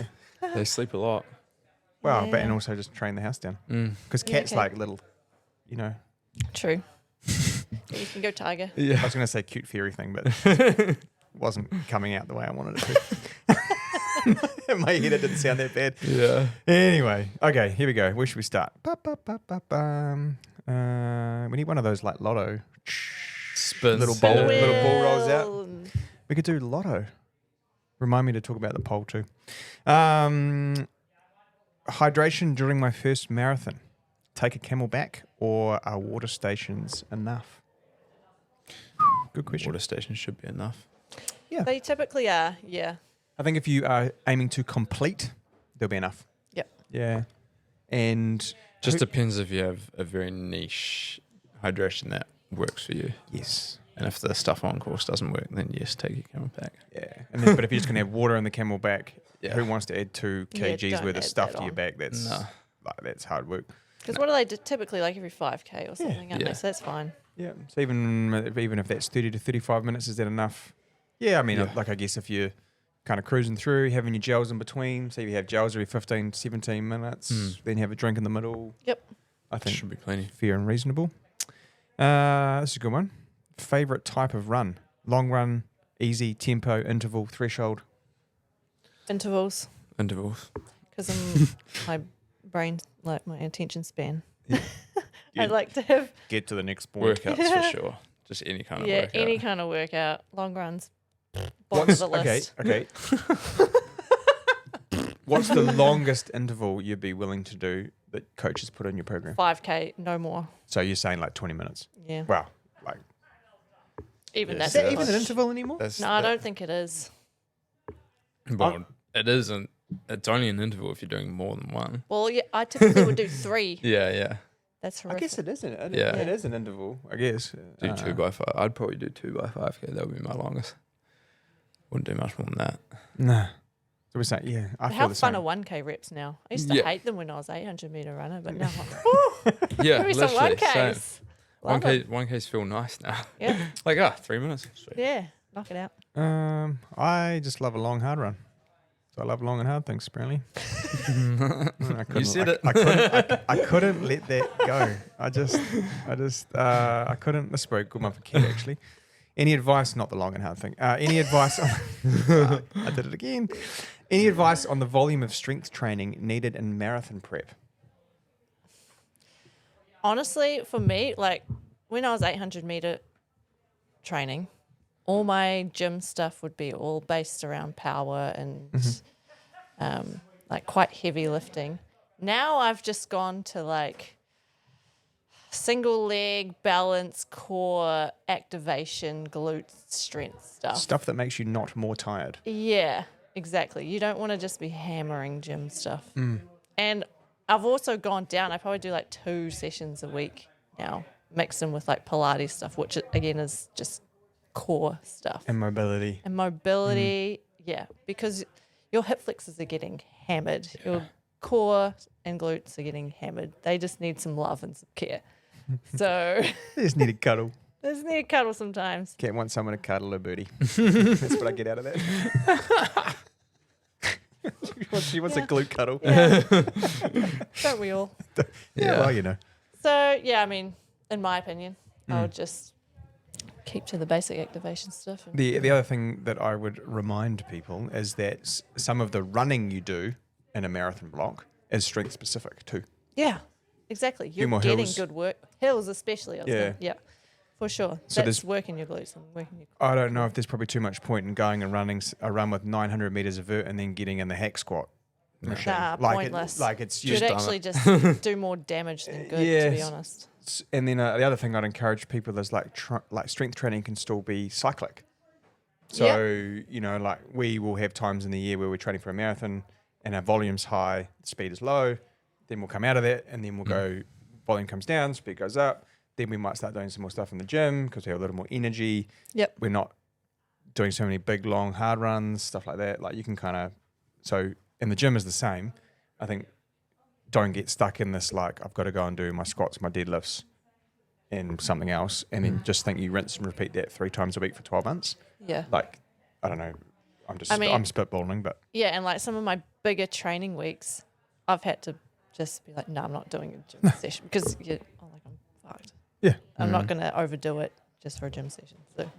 Yeah. They sleep a lot. Well, but Yeah. and also just train the house down Mm. because Yeah, cat's okay. like little, you know. True. Yeah, you can go tiger. I Yeah. was going to say cute fairy thing, but wasn't coming out the way I wanted it to. In my head, it didn't sound that bad. Yeah. Anyway, okay, here we go. Where should we start? We need one of those like lotto. Spins. Little bowl. Yeah. Little ball rolls out. Well, We could do lotto. Remind me to talk about the poll too. Hydration during my first marathon. Take a Camelback or are water stations enough? Good question. Water station should be enough. They typically are, yeah. I think if you are aiming to complete, there'll be enough. Yep. Yeah. And Just depends if you have a very niche hydration that works for you. yes. And if the stuff on course doesn't work, then yes, take your Camelback. Yeah. And then, but if you're just going to have water in the Camelback, Yeah. who wants to add 2 Yeah, kgs don't worth of add stuff that to your on. back? That's No. that's hard work. Because what do they do? Typically like every 5K or something, aren't Yeah. they? So that's fine. Yeah. So even if that's 30 to 35 minutes, is that enough? Yeah. I mean, Yeah. like I guess if you're kind of cruising through, having your gels in between, so you have gels every 15, 17 minutes, then have a drink in the middle. Yep. I think Should be plenty. fair and reasonable. This is a good one. Favorite type of run? Long run, easy, tempo, interval, threshold. Intervals. Intervals. Because my brain, like my attention span. I Yeah. like to have, Get to the next point. Workouts for sure. Just any kind of yeah, workout. any kind of workout. Long runs. Bottom of the list. Okay. What's the longest interval you'd be willing to do that coaches put in your program? 5K, no more. So you're saying like 20 minutes? Yeah. Wow. Like, Even Yeah, that's so is that even push. an interval anymore? That's, No, I don't think it is. Well, it isn't. It's only an interval if you're doing more than one. Well, yeah, I typically would do 3. Yeah, yeah. That's I horrific. guess it isn't. Yeah. It is an interval, I guess. Do 2x5. I'd probably do 2x5k. That would be my longest. Wouldn't do much more than that. Nah. So we're saying, yeah, I feel How the fun same. are 1K reps now? I used to Yeah. hate them when I was 800 metre runner, but now I'm like, woo, Yeah, give me some literally. 1Ks. Love 1Ks feel nice now. Yeah, Like, 3 minutes. Sweet. yeah, knock it out. I just love a long, hard run. So I love long and hard things, apparently. I couldn't, said I, it. I couldn't let that go. I couldn't. This spoke good one for Ken actually. Any advice? Not the long and hard thing. Any advice? On, I did it again. Any advice on the volume of strength training needed in marathon prep? Honestly, for me, like when I was 800-meter training, all my gym stuff would be all based around power and like quite heavy lifting. Now I've just gone to like single leg, balance, core, activation, glute strength stuff. Stuff that makes you not more tired. Yeah, exactly. You don't want to just be hammering gym stuff. And I've also gone down. I probably do like 2 sessions a week now, mixed in with like Pilates stuff, which again is just core stuff. And mobility. Yeah, because your hip flexors are getting hammered. Your core and glutes are getting hammered. They just need some love and some care. So They just need a cuddle. they just need a cuddle sometimes. Can't want someone to cuddle her booty. That's what I get out of that. She wants a glute cuddle. Yeah. Don't we all? Yeah, well, you know. So, yeah, I mean, in my opinion, I would just keep to the basic activation stuff. And The other thing that I would remind people is that some of the running you do in a marathon block is strength specific too. yeah, exactly. You're more getting hills. good work. Hills especially. Yeah, for sure. So That's there's- working your glutes and working your I don't know if there's probably too much point in going and running a run with 900 meters of vert and then getting in the hack squat machine. Nah, like pointless. like it's You'd just actually just do more damage than good, to be Yes. honest. And then the other thing I'd encourage people is like strength training can still be cyclic. So, you know, like we will have times in the year where we're training for a marathon and our volume's high, speed is low. Then we'll come out of that and then we'll go, volume comes down, speed goes up. Then we might start doing some more stuff in the gym because we have a little more energy. Yep. We're not doing so many big, long, hard runs, stuff like that. Like you can kind of, so, and the gym is the same. I think don't get stuck in this, like, I've got to go and do my squats, my deadlifts, and something else, and then just think you rinse and repeat that 3 times a week for 12 months. Yeah. Like, I don't know. I'm spitballing, but Yeah, and like some of my bigger training weeks, I've had to just be like, no, I'm not doing a gym session because I'm fucked. yeah. I'm not going to overdo it just for a gym session. So,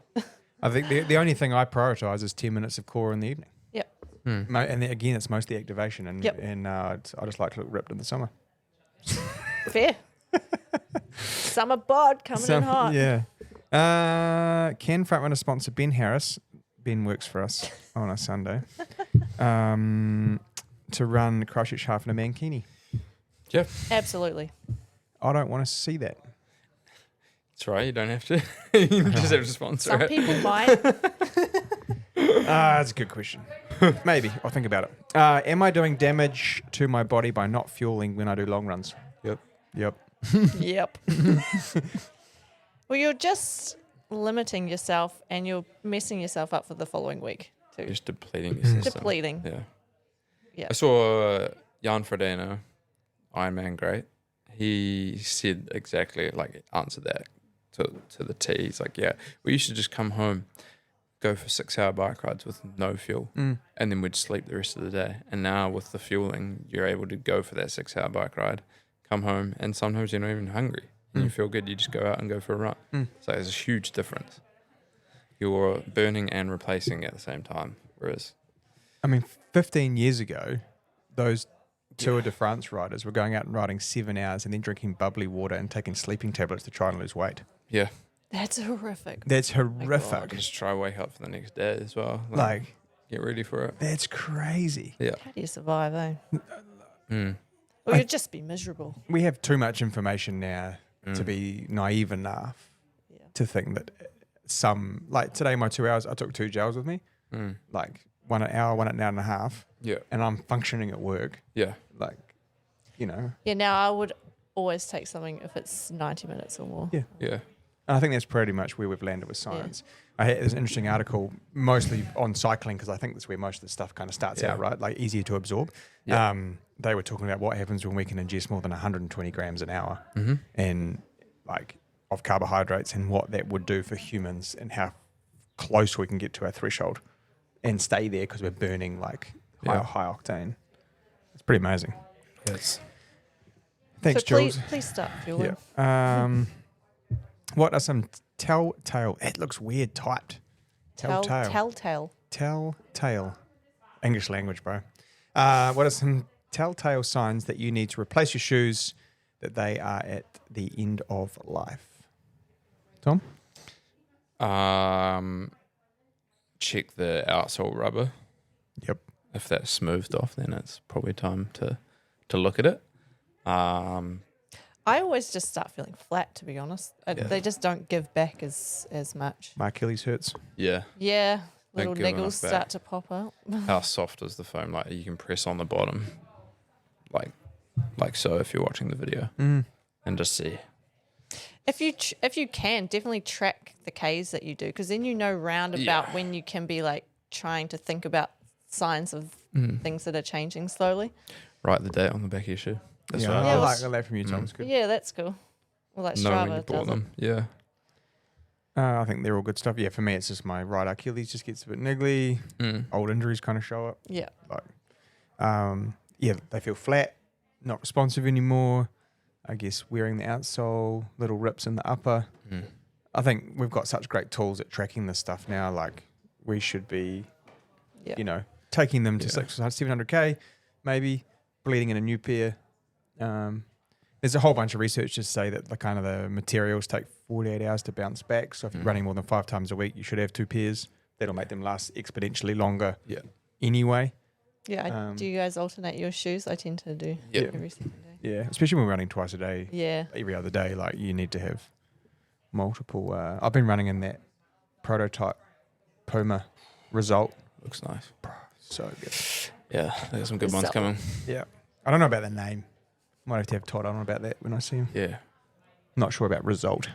I think the only thing I prioritize is 10 minutes of core in the evening. yep. And then again, it's mostly activation, and Yep. I just like to look ripped in the summer. Fair. Summer bod coming in hot. Yeah. Can Frontrunner sponsor Ben Harris? Ben works for us on a Sunday. To run Christchurch half in a mankini. Yeah, Absolutely. I don't want to see that. that's right. You don't have to. You just have to sponsor Some it. people might. That's a good question. Maybe. I'll think about it. Am I doing damage to my body by not fueling when I do long runs? Yep. Yep. Yep. Well, you're just limiting yourself and you're messing yourself up for the following week too. Just depleting your system. Depleting. Yeah. Yeah. I saw Jan Frodeno, Ironman great. He said exactly, like, answer that to the T. He's like, yeah, well, you should just come home, go for 6-hour bike rides with no fuel, and then we'd sleep the rest of the day. And now with the fueling, you're able to go for that 6-hour bike ride, come home, and sometimes you're not even hungry. And you feel good, you just go out and go for a run. So there's a huge difference. You're burning and replacing at the same time. Whereas, I mean, 15 years ago, those Tour de France riders were going out and riding 7 hours and then drinking bubbly water and taking sleeping tablets to try and lose weight. yeah, That's horrific. That's horrific. just try wake up for the next day as well. Like, Get ready for it. that's crazy. Yeah. How do you survive, eh? Mm. Well, you'd just be miserable. We have too much information now to be naive enough Yeah. to think that some, like today, my 2 hours, I took 2 gels with me, like 1 an hour, 1 an hour and a half, Yeah. and I'm functioning at work. Yeah. Like, you know, Yeah, now I would always take something if it's 90 minutes or more. Yeah. Yeah. and I think that's pretty much where we've landed with science. I had this interesting article, mostly on cycling, because I think that's where most of the stuff kind of starts out, right? Like easier to absorb. Yeah. They were talking about what happens when we can ingest more than 120 grams an hour, and like of carbohydrates, and what that would do for humans, and how close we can get to our threshold and stay there because we're burning like high octane. It's pretty amazing. It's Thanks, so Jules. please start fueling. Yeah. What are some telltale? It looks weird typed. Telltale. Telltale. English language, bro. What are some telltale signs that you need to replace your shoes, that they are at the end of life? Tom? check the outsole rubber. Yep. If that's smoothed off, then it's probably time to look at it. I always just start feeling flat, to be honest. They just don't give back as much. My Achilles hurts. Yeah. Yeah, little Don't give enough niggles back. start to pop out. How soft is the foam? Like you can press on the bottom, like so if you're watching the video, and just see. If you can, definitely track the Ks that you do, because then you know round about when you can be like trying to think about signs of things that are changing slowly. Write the date on the back of your shoe. That's Yeah, right. I Yeah, like that from you, Tom. It's good. Yeah, that's cool. Well, like Know when Strava you bought does it. them. Yeah. I think they're all good stuff. Yeah, for me, it's just my right Achilles just gets a bit niggly. Old injuries kind of show up. Yeah. They feel flat, not responsive anymore. I guess wearing the outsole, little rips in the upper. I think we've got such great tools at tracking this stuff now. Like we should be, taking them to 700K, maybe bleeding in a new pair. There's a whole bunch of research to say that the materials take 48 hours to bounce back. So if you're running more than 5 times a week, you should have 2 pairs. That'll make them last exponentially longer. Yeah. Anyway. Yeah. Do you guys alternate your shoes? I tend to do every second day. Yeah, especially when we're running twice a day. Yeah. Every other day, you need to have multiple. I've been running in that prototype Puma Result. Looks nice. So good. Yeah, there's some good ones coming. Yeah. I don't know about the name. Might have to have Todd on about that when I see him. Yeah. Not sure about result.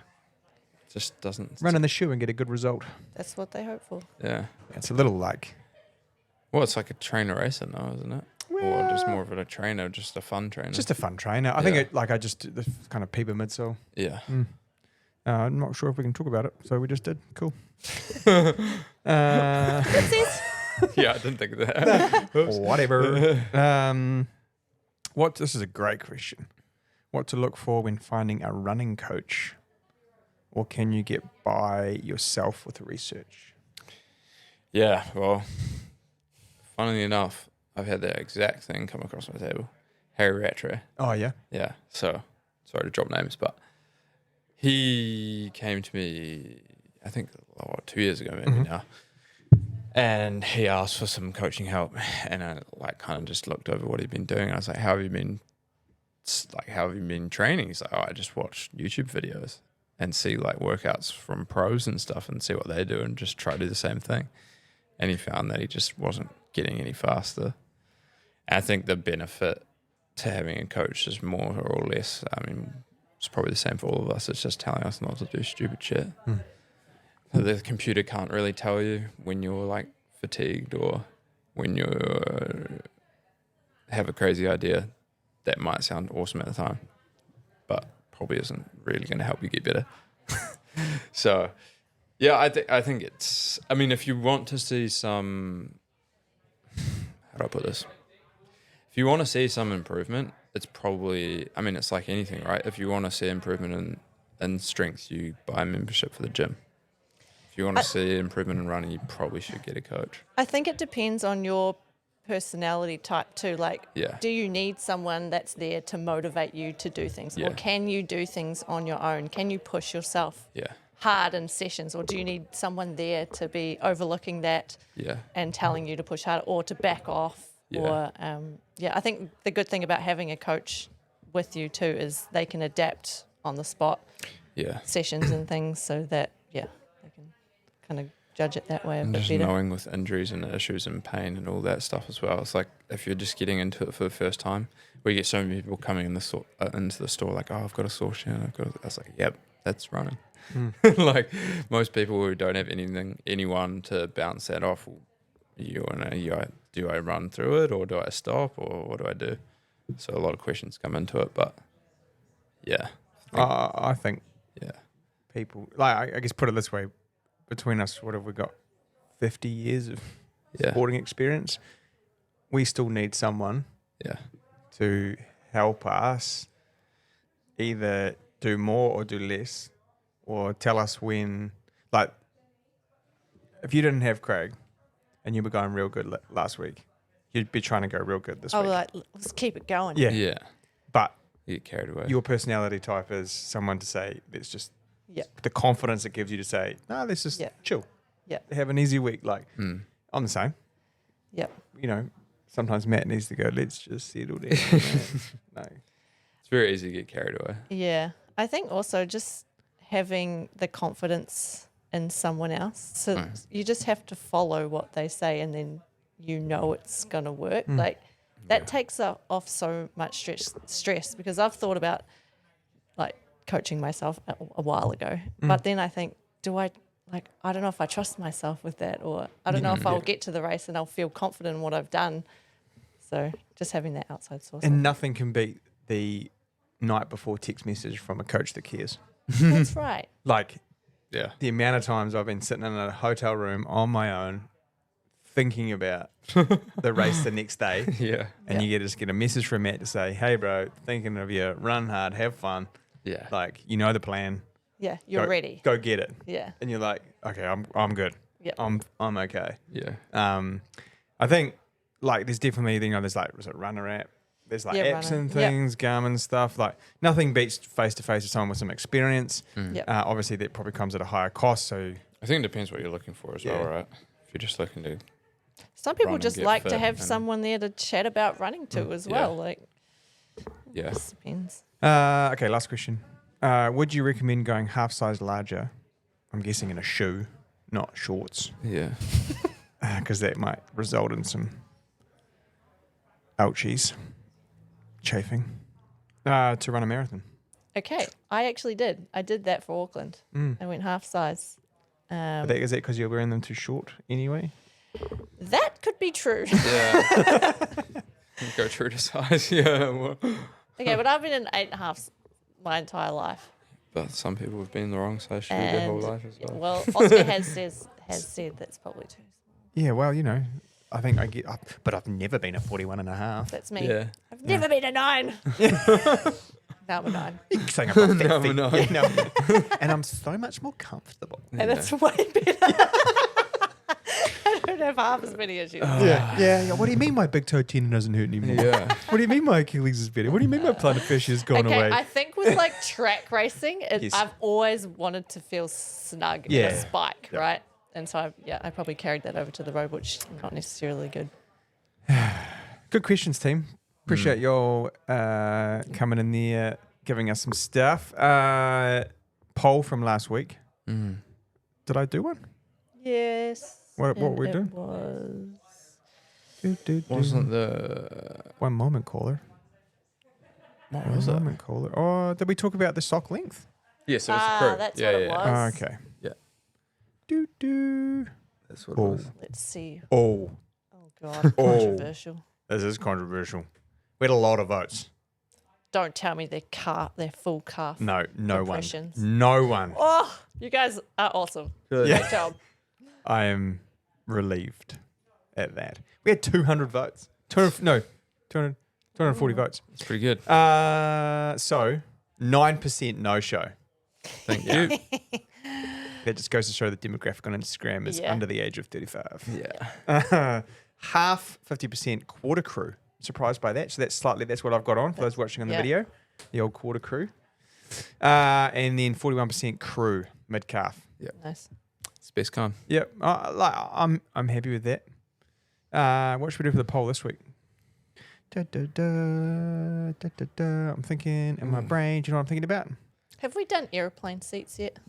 Just doesn't. Run in the shoe and get a good result. That's what they hope for. Yeah. It's a little Well, it's like a trainer racing though, isn't it? Or just more of a trainer, just a fun trainer. just a fun trainer. I think I just do the kind of Piba midsole. Yeah. I'm not sure if we can talk about it, so we just did. Cool. Yeah, I didn't think of that. Whatever. This is a great question. What to look for when finding a running coach? Or can you get by yourself with research? Yeah, well, funnily enough, I've had that exact thing come across my table. Harry Rattray. Oh, yeah? Yeah, so sorry to drop names, but he came to me, I think, 2 years ago maybe now, and he asked for some coaching help, and I kind of just looked over what he'd been doing, and I was like, how have you been training? He's like, oh, I just watch YouTube videos and see workouts from pros and stuff and see what they do and just try to do the same thing. And he found that he just wasn't getting any faster. And I think the benefit to having a coach is more or less, it's probably the same for all of us. It's just telling us not to do stupid shit. The computer can't really tell you when you're fatigued or when you have a crazy idea that might sound awesome at the time, but probably isn't really going to help you get better. So, yeah, I think it's. If you want to see some, how do I put this? If you want to see some improvement, it's probably. It's like anything, right? If you want to see improvement in strength, you buy a membership for the gym. If you want to see improvement in running, you probably should get a coach. I think it depends on your personality type too. Do you need someone that's there to motivate you to do things? Yeah. Or can you do things on your own? Can you push yourself hard in sessions? Or do you need someone there to be overlooking that and telling you to push harder or to back off? Yeah. Or, I think the good thing about having a coach with you too is they can adapt on the spot sessions and things so that, they can kind of judge it that way a and bit just better. knowing with injuries and issues and pain and all that stuff as well. It's like if you're just getting into it for the first time, we get so many people coming into the store oh, I've got a sore shin. I was like, yep, that's running. Most people who don't have anyone to bounce that off, do I run through it or do I stop or what do I do? So a lot of questions come into it, but I think people, I guess put it this way, between us, what have we got? 50 years of sporting experience. We still need someone to help us either do more or do less, or tell us when, like, if you didn't have Craig and you were going real good last week, you'd be trying to go real good this I week. was like, let's keep it going. Yeah. Yeah. But You get carried away. your personality type is someone to say, let's just, Yeah. the confidence it gives you to say, no, let's just Yeah. chill. Yeah. Have an easy week. Like, Mm. I'm the same. Yep. You know, sometimes Matt needs to go, let's just settle down. No. It's very easy to get carried away. Yeah. I think also just having the confidence in someone else. So you just have to follow what they say and then you know it's going to work. Like that takes off so much stress because I've thought about like coaching myself a while ago. But then I think, I don't know if I trust myself with that, or I don't know if I'll get to the race and I'll feel confident in what I've done. So just having that outside source. And nothing can beat the night before text message from a coach that cares. That's right. Like, Yeah. the amount of times I've been sitting in a hotel room on my own thinking about the race the next day, Yeah. and you just get a message from Matt to say, hey, bro, thinking of you, run hard, have fun. Yeah. Like, you know the plan. Yeah, you're Go- ready. Go get it. Yeah. And you're like, okay, I'm good. Yep. I'm okay. Yeah. I think, like, there's definitely, there's like, was it Runner app? There's like Yeah, apps Runner. and Yep. things, Garmin stuff. Like, nothing beats face-to-face with someone with some experience. Yep. Obviously, that probably comes at a higher cost. So, I think it depends what you're looking for as well, Yeah. right? If you're just looking to Some people run and just get like to fit have and- someone there to chat about running to as Yeah. well. Like, yeah. just depends. okay, last question. Would you recommend going half size larger? I'm guessing in a shoe, not shorts, Yeah. because that might result in some ouchies, chafing, to run a marathon. Okay, I actually did. I did that for Auckland. Mm. I went half size. Is that because you're wearing them too short anyway? That could be true. Yeah. Go true to size. Yeah. Well, Okay, but I've been in 8.5s my entire life. but some people have been the wrong size shoe their whole And, life as well. well, Oska has said that's probably too small. Yeah, well, I think I get, but I've never been a 41 and a half. That's me. Yeah. I've never been a 9. Now I'm a 9. Saying I've got fat No, feet. no. Yeah, no. And I'm so much more comfortable. And it's way better. I don't have half as many issues. Yeah. What do you mean my big toe tendon doesn't hurt anymore? Yeah. What do you mean my Achilles is better? What do you mean my plantar fascia has gone Okay, away? I think with like track racing, Yes. I've always wanted to feel snug in Yeah. a spike, Yep. right? And so, I probably carried that over to the road, which is not necessarily good. Good questions, team. Appreciate y'all coming in there, giving us some stuff. Poll from last week. Mm. Did I do one? Yes. What and we it doing? was Wasn't the One moment, caller. what One was it? moment, caller. Oh, did we talk about the sock length? Yes, it was the crew. that's yeah, what yeah, it yeah. was. Oh, okay. Yeah. Do. That's what it Oh. was. Let's see. Oh, Oh, God. Oh. Controversial. this is controversial. We had a lot of votes. Don't tell me their full calf. No one. Impressions. No one. Oh, you guys are awesome. Yeah. Great job. I am relieved at that. We had 200 votes. 240 votes. It's pretty good. So 9% no show. Thank you. That just goes to show the demographic on Instagram is Yeah. under the age of 35. Yeah. Half 50% quarter crew. Surprised by that. So that's what I've got on for those watching on the Yeah. video. The old quarter crew. And then 41% crew mid calf. Nice. It's best kind. Yep. I'm happy with that. What should we do for the poll this week? I'm thinking in my brain. Do you know what I'm thinking about? Have we done airplane seats yet?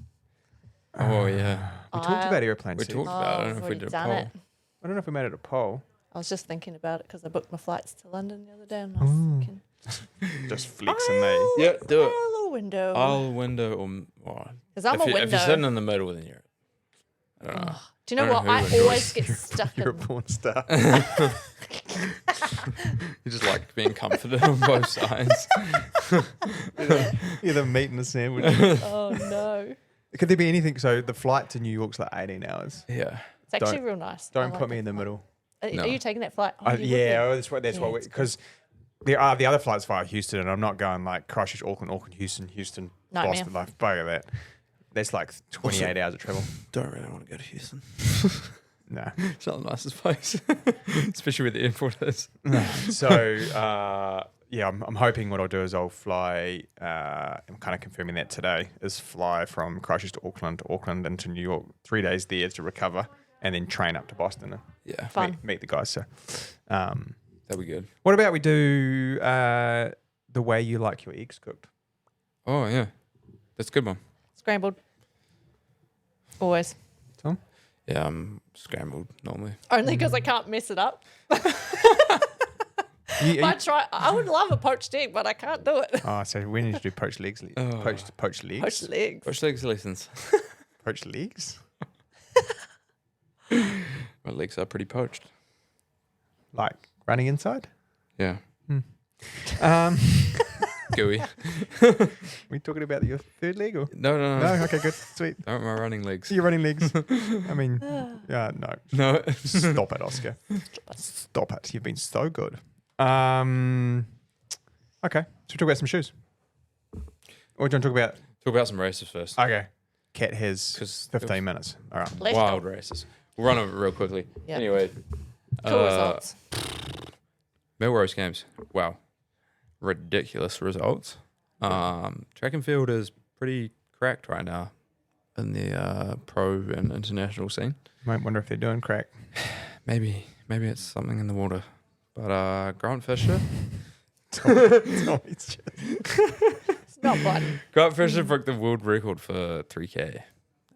Oh yeah. We talked about airplane We seats. talked about it. I don't I've know if we already did a done poll. it. I don't know if we made it a poll. I was just thinking about it because I booked my flights to London the other day and I was thinking, Just flexing me. Yeah, do it. a little window. Aisle window or Because I'm a if you're window. sitting in the middle, then you're. I don't know. Do you know I don't what? know I who always enjoys- get stuck You're a in. porn star. You just like being comforted on both sides. You're the meat and the sandwich. Oh, no. Could there be anything? So the flight to New York's like 18 hours. Yeah. It's actually Don't- real nice. Don't I put like me that in the flight. middle. Are No. you taking that flight? Oh, you would Yeah, be. that's why. That's Yeah, why. it's Because the other flights via Houston, and I'm not going like Christchurch, Auckland, Houston, Nightmare. Boston, like bugger that. That's like 28 hours of travel. Don't really want to go to Houston. No. It's not the nicest place, especially where the airport is. So, yeah, I'm hoping what I'll do is I'll fly, I'm kind of confirming that today, is fly from Christchurch to Auckland into New York, 3 days there to recover, and then train up to Boston and Yeah, Fun. meet the guys. So, that'd be good. what about we do the way you like your eggs cooked? Oh yeah, that's a good one. Scrambled. Always. Tom? Yeah, I'm scrambled normally. Only because I can't mess it up. You- I would love a poached egg, but I can't do it. oh, so we need to do poached legs. Oh. Poached legs? Poached legs. Which legs lessons? Poached legs? My legs are pretty poached. Like running inside? Yeah, Um, gooey. we talking about your third leg or? No. No, okay, good, sweet. Aren't my running legs? So you're running legs. I mean, no. No. Stop it, Oscar. Stop it. You've been so good. Okay. So we talk about some shoes. Or do you want to talk about? Talk about some races first. Okay. Cat has 'Cause 15 minutes. All right. Let's Wild go. races. We'll run over it real quickly. Yeah. Anyway, Cool results. Melrose Games. Wow. Ridiculous results. Track and field is pretty cracked right now in the pro and international scene. Might wonder if they're doing crack. Maybe it's something in the water. But Grant Fisher. It's not fun. Grant Fisher broke the world record for 3K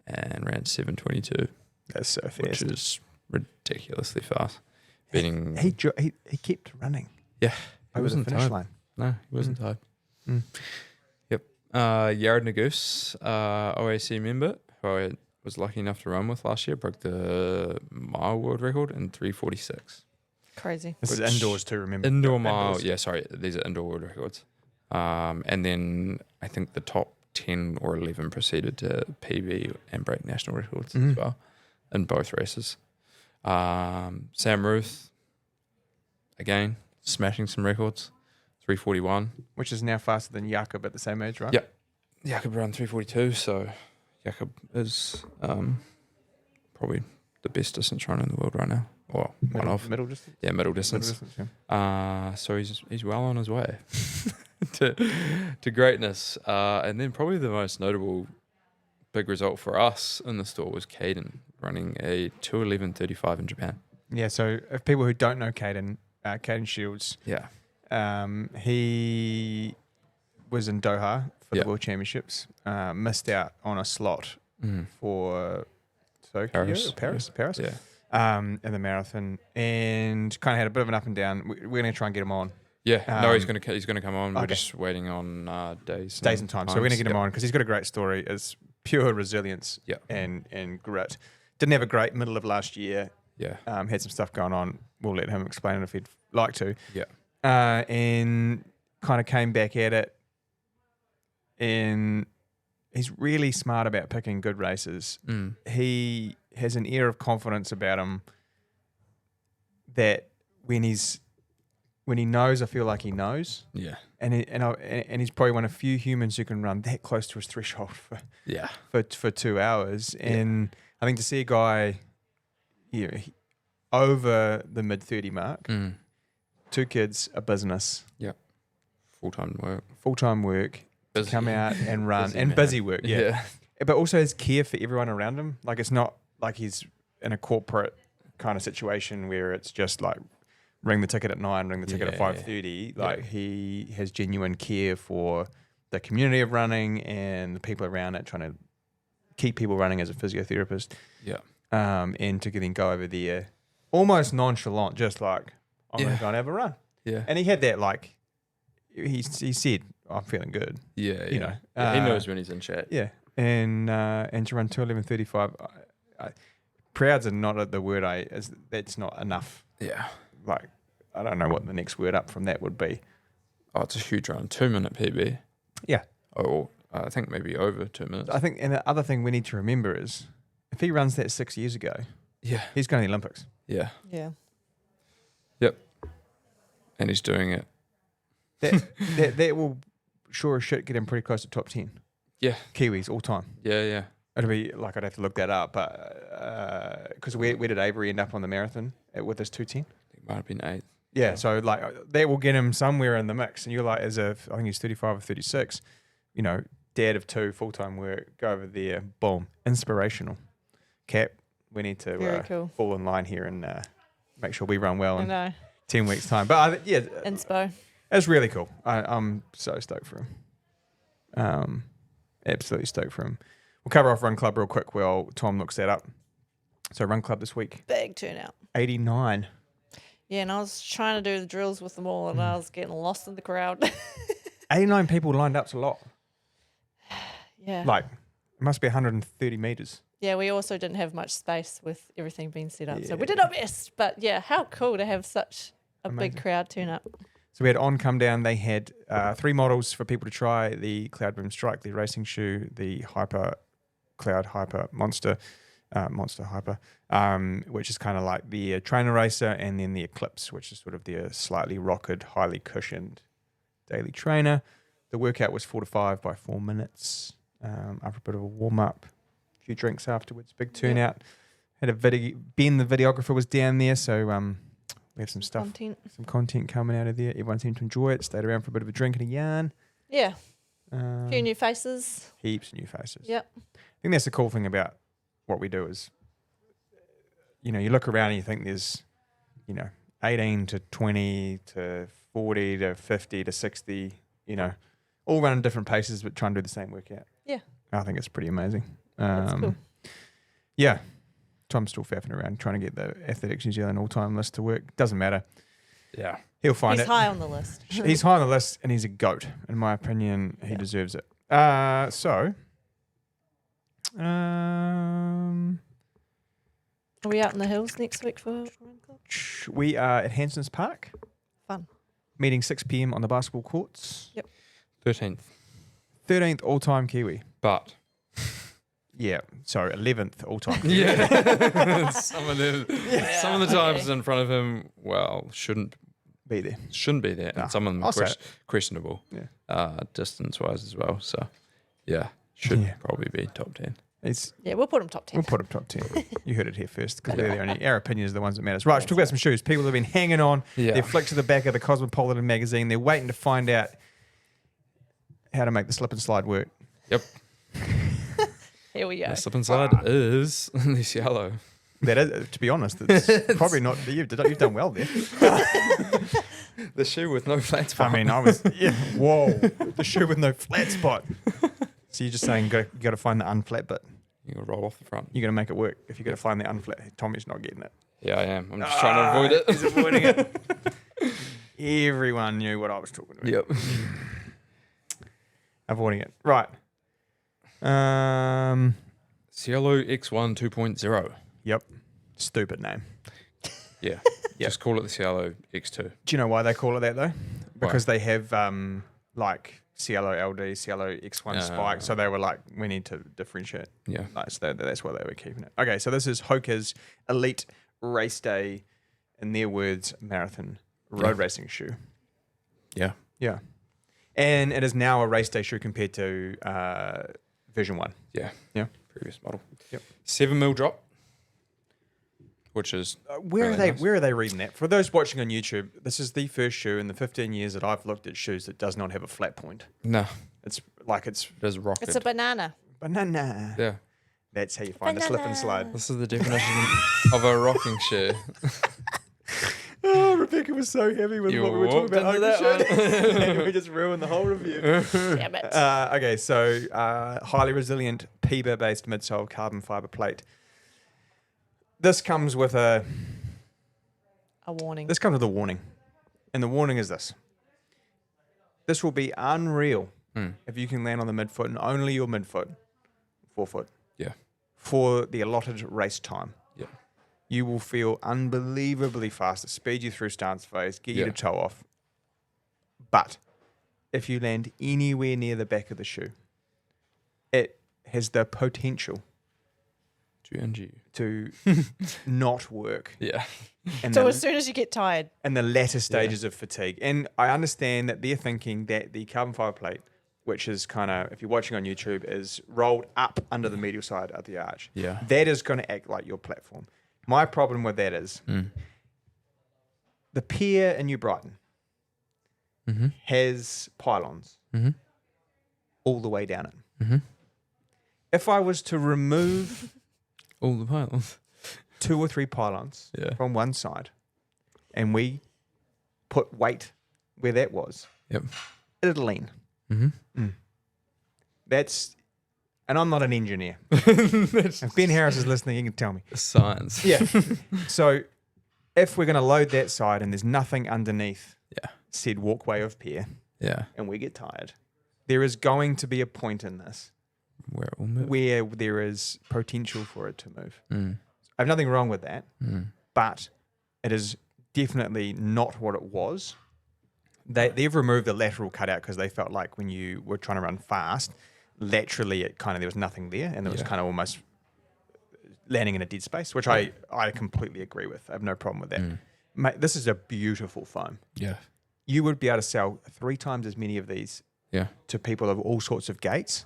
and ran 7:22, That's so fast. which is ridiculously fast. Beating He kept running yeah, he over the wasn't finish tired. line. No, he wasn't tired. Mm. Yep. Yared Nagus, OAC member, who I was lucky enough to run with last year, broke the mile world record in 3:46. Crazy. This is Which- indoors too, remember? Indoor Yeah, mile, indoors. yeah, sorry, these are indoor world records. And then I think the top 10 or 11 proceeded to PB and break national records Mhm. as well in both races. Sam Ruth, again, smashing some records, 3:41. Which is now faster than Jakob at the same age, right? Yep. Jakob ran 3:42, so Jakob is probably the best distance runner in the world right now. Or one of. Middle distance? Yeah, middle Middle distance. distance, yeah. So he's well on his way to greatness. And then probably the most notable big result for us in the store was Caden running a 2:11:35 in Japan. Yeah, so if people who don't know Caden Shields, Yeah. he was in Doha for Yeah. the World Championships, missed out on a slot for Tokyo, Paris. Yeah. In the marathon, and kind of had a bit of an up and down. We're going to try and get him on Yeah. No, he's Um, gonna come on. We're okay. just waiting on days and time. So we're going to get him Yep. on because he's got a great story. It's pure resilience Yeah. and grit. Didn't have a great middle of last year. Yeah. Had some stuff going on. We'll let him explain it if he'd like to. Yeah. And kind of came back at it. And he's really smart about picking good races. He has an air of confidence about him that when he knows, I feel like he knows. Yeah. And he's probably one of few humans who can run that close to his threshold Yeah. for 2 hours. And I think to see a guy over the mid-30 mark, 2 kids, a business, Full-time work. to Busy. come out and run, Busy and man. busy work, yeah. Yeah. But also his care for everyone around him. Like it's not like he's in a corporate kind of situation where it's just like ring the ticket at 9, ring the ticket at Yeah. 5:30. Like he has genuine care for the community of running and the people around it, trying to keep people running as a physiotherapist. Yeah. And to then go over there almost nonchalant, just like, I'm going Yeah. to go and have a run. Yeah. And he had that, like, he said, I'm feeling good. Yeah. You know, Yeah, he knows when he's in chat. Yeah. And to run 2:11:35, proud's are not the word that's not enough. Yeah. Like, I don't know what the next word up from that would be. Oh, it's a huge run. 2-minute PB. Yeah. Oh, I think maybe over 2 minutes. I think, and the other thing we need to remember is if he runs that 6 years ago, Yeah. he's going to the Olympics. Yeah. Yeah. Yep. And he's doing it That will sure as shit get him pretty close to top 10. Yeah. Kiwis all time. Yeah. It'll be like I'd have to look that up, but because where did Avery end up on the marathon with his 210? It might have been 8th. Yeah, so like that will get him somewhere in the mix, and you're like, as if I think he's 35 or 36, you know, dad of 2, full time work, go over there, boom, inspirational. Cap, we need to cool. fall in line here and make sure we run well I in know. 10 weeks' time. But yeah, Inspo. it's really cool. I'm so stoked for him. Absolutely stoked for him. We'll cover off Run Club real quick while Tom looks that up. So Run Club this week, Big turnout. 89. Yeah, and I was trying to do the drills with them all, and I was getting lost in the crowd. 89 people lined up's a lot. Yeah. Like, it must be 130 meters. Yeah, we also didn't have much space with everything being set up. So we Yeah. did our best. But yeah, how cool to have such a Amazing. big crowd turn up. So we had On Come Down. They had 3 models for people to try: the Cloud Boom Strike, the racing shoe, the Hyper Cloud Hyper Monster, Monster Hyper, which is kind of like the trainer racer, and then the Eclipse, which is sort of the slightly rocketed, highly cushioned daily trainer. The workout was 4 to 5 by 4 minutes. After a bit of a warm up, a few drinks afterwards, big turnout. Had a video. Ben, the videographer, was down there, so we have some stuff, some content coming out of there. Everyone seemed to enjoy it. Stayed around for a bit of a drink and a yarn. Yeah. A few new faces. Heaps of new faces. Yep. I think that's the cool thing about what we do is, you know, you look around and you think there's, you know, 18 to 20 to 40 to 50 to 60, you know, all running different paces but trying to do the same workout. Yeah. I think it's pretty amazing. That's cool. Yeah. Tom's still faffing around trying to get the Athletics New Zealand all-time list to work. Doesn't matter. Yeah. He'll find He's it. high on the list. He's high on the list and he's a goat. In my opinion, he deserves it. So... Are we out in the hills next week for Run Club? we are at Hanson's Park. Fun. Meeting 6 p.m. on the basketball courts. Yep. 13th. 13th all-time Kiwi. But. Yeah, sorry, 11th all-time. Yeah. some of the times in front of him, shouldn't Be there. be there. Nah, And some of them I'll are say it. questionable. Yeah. Distance-wise as well. So, should probably be top 10. Yeah, we'll put him top 10. We'll put him top 10. You heard it here first because we're the only. Our opinions are the ones that matter. Right, let's talk about some shoes. People have been hanging on. Yeah. They're flicked to the back of the Cosmopolitan magazine. They're waiting to find out how to make the slip and slide work. Yep. Here we go. The slip and slide is the Cielo. That is, to be honest, it's probably not. You've done well there. The shoe with no flat spot. I mean, whoa, the shoe with no flat spot. So you're just saying you got to find the unflat bit. You got to roll off the front. You got to make it work. If you got to find the unflat, Tommy's not getting it. Yeah, I am. I'm just trying to avoid it. He's avoiding it. Everyone knew what I was talking about. Yep. Avoiding it. Right. Cielo X1 2.0. Yep. Stupid name. Yeah. Just call it the Cielo X2. Do you know why they call it that though? Because they have like Cielo LD, Cielo X1 Spike. So they were like, we need to differentiate. Yeah. Like, so that's why they were keeping it. Okay, so this is Hoka's Elite Race Day, in their words, marathon road racing shoe. Yeah. Yeah. And it is now a race day shoe compared to Vision 1. Yeah. Yeah. Previous model. Yep. 7mm drop, which is Where really are they? nice. Where are they reading that? For those watching on YouTube, this is the first shoe in the 15 years that I've looked at shoes that does not have a flat point. No, It's like it's it is rocket. It's a banana. banana. Yeah. That's how you find a slip and slide. This is the definition of a rocking shoe. Oh, Rebecca was so happy with You what we were talking walked about. into Hoka that shoe. one. And we just ruined the whole review. Damn it. Okay, so highly resilient PIBA-based midsole carbon fiber plate. This comes with a warning. This comes with a warning, and the warning is this: this will be unreal if you can land on the midfoot and only your midfoot, forefoot, Yeah. for the allotted race time. Yeah. You will feel unbelievably fast. It speed you through stance phase, get you to toe off. But if you land anywhere near the back of the shoe, it has the potential GNG. to not work. Yeah. And So as soon as you get tired, and the latter stages of fatigue. And I understand that they're thinking that the carbon fiber plate, which is kind of, if you're watching on YouTube, is rolled up under the medial side of the arch. Yeah. That is going to act like your platform. My problem with that is the pier in New Brighton has pylons all the way down it. If I was to remove All the pylons. 2 or 3 pylons Yeah. from one side and we put weight where that was, Yep. it'd lean. That's, and I'm not an engineer. That's If Ben Harris is listening, he can tell me. science. Yeah. So if we're going to load that side and there's nothing underneath Yeah. said walkway of pier Yeah. and we get tired, there is going to be a point in this Where it will move. where there is potential for it to move. Mm. I have nothing wrong with that, Mm. but it is definitely not what it was. They've removed the lateral cutout because they felt like when you were trying to run fast, laterally it kind of, there was nothing there and it was Yeah. kind of almost landing in a dead space, which I completely agree with. I have no problem with that. Mate, this is a beautiful foam. Yeah. You would be able to sell 3 times as many of these Yeah. to people of all sorts of gaits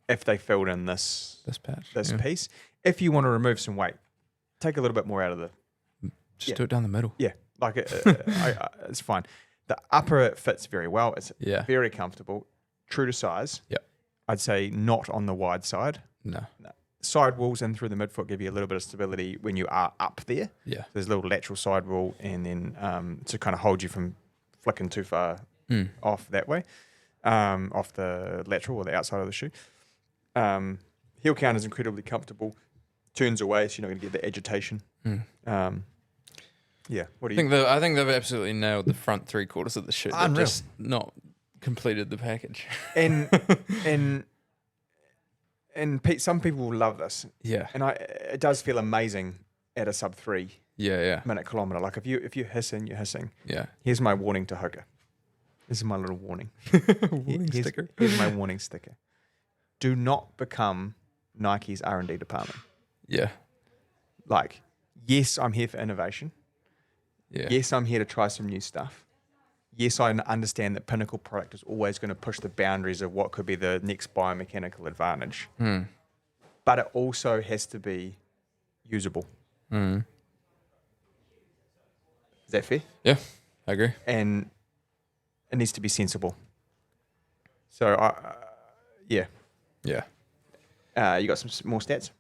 if they filled in this This patch. this yeah. piece. If you want to remove some weight, take a little bit more out of the Just yeah. do it down the middle. like it's fine. The upper it fits very well. It's Yeah. very comfortable, true to size. Yep. I'd say not on the wide side. No. Side walls in through the midfoot give you a little bit of stability when you are up there. Yeah. There's a little lateral side wall, and then to kind of hold you from flicking too far off that way, off the lateral or the outside of the shoe. Heel count is incredibly comfortable. Turns away, so you're not going to get the agitation. Yeah. What do you I think they've absolutely nailed the front 3/4 of the shoe. They've Unreal. just not completed the package. and some people will love this, Yeah. and it does feel amazing at a sub 3 Yeah. minute kilometer. Like if you're hissing, you're hissing. Yeah. Here's my warning to Hoka. This is my little warning. Warning Here's- sticker. Here's my warning sticker. Do not become Nike's R&D department. Yeah. Like, yes, I'm here for innovation. Yeah. Yes, I'm here to try some new stuff. Yes, I understand that pinnacle product is always going to push the boundaries of what could be the next biomechanical advantage. But it also has to be usable. Is that fair? Yeah. I agree. And it needs to be sensible. So, yeah. Yeah. You got some more stats?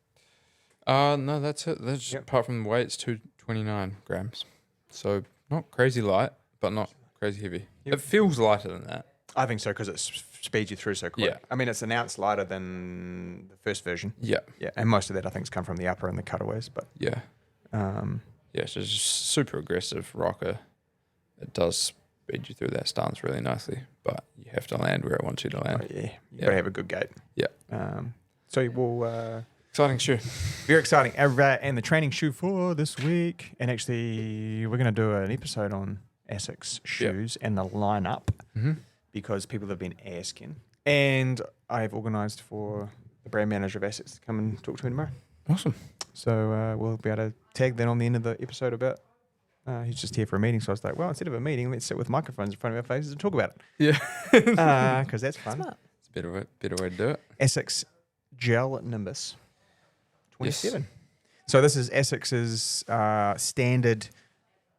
No, that's it. That's just, Yep. apart from the weight, it's 229 grams. So not crazy light, but not crazy heavy. Yep. It feels lighter than that. I think so because it speeds you through so quick. Yeah. I mean, it's an ounce lighter than the first version. Yeah. Yeah, and most of that I think has come from the upper and the cutaways. But Yeah. Yeah, so it's just super aggressive rocker. It does speed you through that stance really nicely, but you have to land where it wants you to land. you got to have a good gait. Yeah. So we'll Exciting shoe. very exciting. And the training shoe for this week, and actually we're going to do an episode on ASICS shoes and the lineup because people have been asking. And I've organised for the brand manager of ASICS to come and talk to me tomorrow. Awesome. So we'll be able to tag that on the end of the episode about. He's just here for a meeting, so I was like, well, instead of a meeting, let's sit with microphones in front of our faces and talk about it. Yeah. Because that's fun. smart. It's a better way to do it. ASICS Gel Nimbus 27. So this is ASICS's standard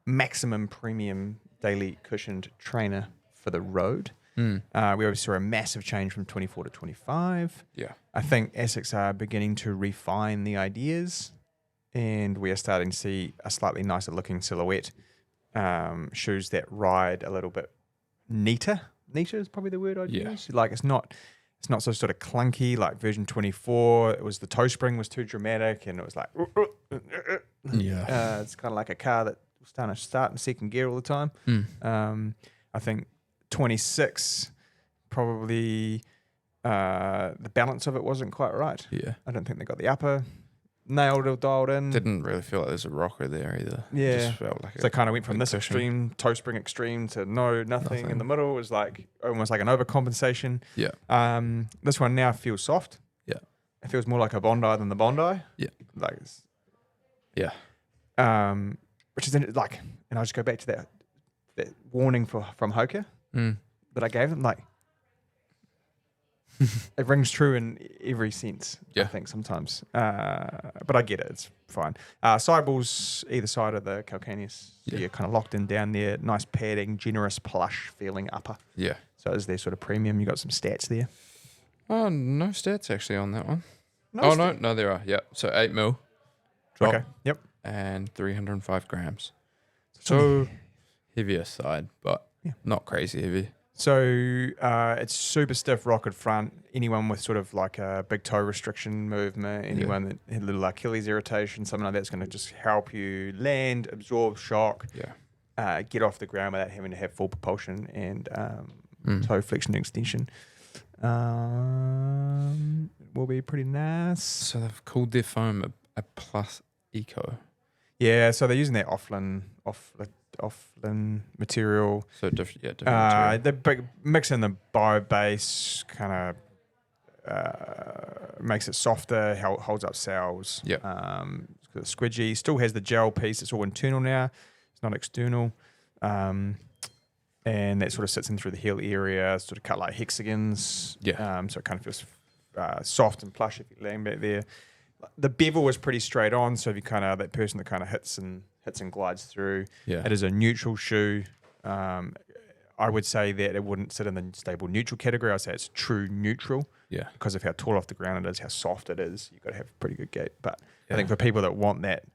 maximum premium daily cushioned trainer for the road. We obviously saw a massive change from 24 to 25. Yeah. I think ASICS are beginning to refine the ideas, and we are starting to see a slightly nicer looking silhouette. Shoes that ride a little bit neater. Neater is probably the word I'd use. Like it's not so sort of clunky like version 24. It was the toe spring was too dramatic, and it was like Yeah. it's kind of like a car that was trying to start in second gear all the time. I think 26 probably the balance of it wasn't quite right. Yeah. I don't think they got the upper nailed or dialed in. Didn't really feel like there's a rocker there either. Yeah. It just felt like So kind of went from this cushion. extreme, toe spring extreme, to nothing in the middle. It was like almost like an overcompensation. Yeah. This one now feels soft. Yeah. it feels more like a Bondi than the Bondi. Yeah. Like, it's- Yeah. which is like, and I just go back to that warning from Hoka that I gave them. Like, it rings true in every sense. I Yeah. think sometimes, but I get it. It's fine. Sidewalls either side of the calcaneus. So Yeah. you're kind of locked in down there. Nice padding, generous plush feeling upper. Yeah. So is there sort of premium? You got some stats there. Oh, no stats actually on that one. Stats. No, there are. Yeah. So 8 mil drop Okay. Yep. and 305 grams. So- So heavier side, but Yeah. not crazy heavy. So it's super stiff rocket front. Anyone with sort of like a big toe restriction movement, anyone that had a little Achilles irritation, something like that's going to just help you land, absorb shock, Yeah. get off the ground without having to have full propulsion and toe flexion and extension. Will be pretty nice. So they've called their foam a Plus Eco. Yeah, so they're using their offline material. So different material. They mix in the bio base, kind of makes it softer, holds up cells. Yeah. It's squidgy. Still has the gel piece. It's all internal now. It's not external. And that sort of sits in through the heel area, sort of cut like hexagons. Yeah. So it kind of feels soft and plush if you land back there. The bevel was pretty straight on, so if you kind of that person that kind of hits and glides through, Yeah. it is a neutral shoe. I would say that it wouldn't sit in the stable neutral category. I'd say it's true neutral Yeah. because of how tall off the ground it is, how soft it is. You've got to have a pretty good gait. But I Yeah. think for people that want that,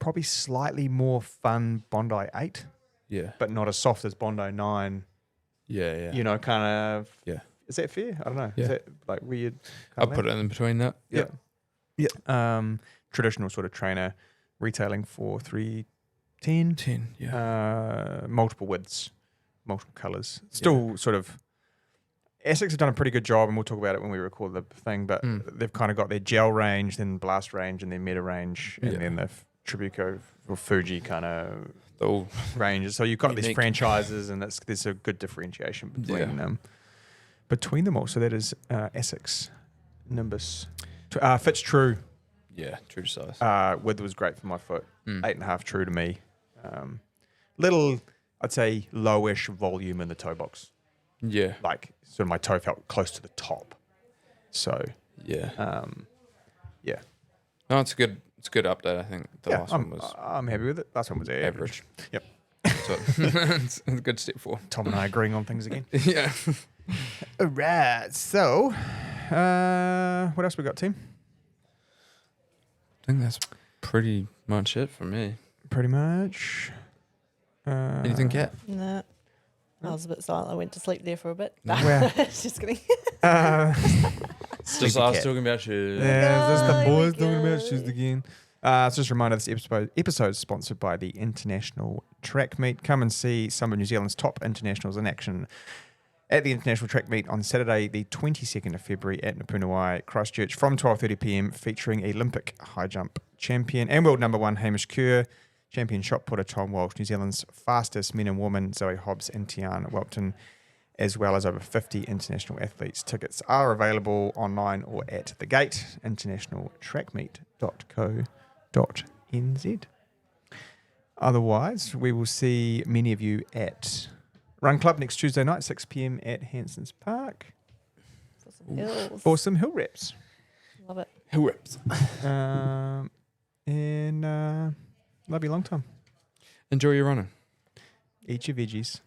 probably slightly more fun Bondi 8, Yeah. but not as soft as Bondi 9. Yeah. Yeah. You know, kind of. Yeah. Is that fair? I don't know. Yeah. Is that like weird? I'll put it in between that. Yeah. Yeah. Traditional sort of trainer retailing for $310. 10. Yeah. Multiple widths, multiple colours. Still sort of. ASICS have done a pretty good job, and we'll talk about it when we record the thing. But they've kind of got their gel range, then blast range, and their meta range, and then the Tribuco or Fuji kind of All ranges. So you've got these Unique. franchises, and there's a good differentiation between them all. So that is Asics Nimbus. Fits true. true size. Width was great for my foot. Mm. 8.5 true to me. Little, I'd say, lowish volume in the toe box. Yeah. Like sort of my toe felt close to the top. So Yeah. yeah. No, it's a good update. I think the last one was I'm happy with it. Last one was average. average. Yep. So it's a good step forward. Tom and I agreeing on things again. Yeah. All right. So what else we got, team? I think that's pretty much it for me. Pretty much. Anything, Kat? No. I was a bit silent. I went to sleep there for a bit. No. Well. Just kidding. Just us talking about you. Yeah, this is the Here we boys talking about go. shoes again. So just a reminder, this episode is sponsored by the International Track Meet. Come and see some of New Zealand's top internationals in action at the International Track Meet on Saturday, the 22nd of February at Napunawai, Christchurch from 12:30 p.m, featuring Olympic high jump champion and world number one Hamish Kerr, champion shot putter Tom Walsh, New Zealand's fastest men and women Zoe Hobbs and Tian Welton, as well as over 50 international athletes. Tickets are available online or at the gate, internationaltrackmeet.co.nz. Otherwise, we will see many of you at Run Club next Tuesday night, 6 p.m. at Hanson's Park For some hills. for some hill reps. Love it. Who rips? And love you long time. Enjoy your running. Eat your veggies.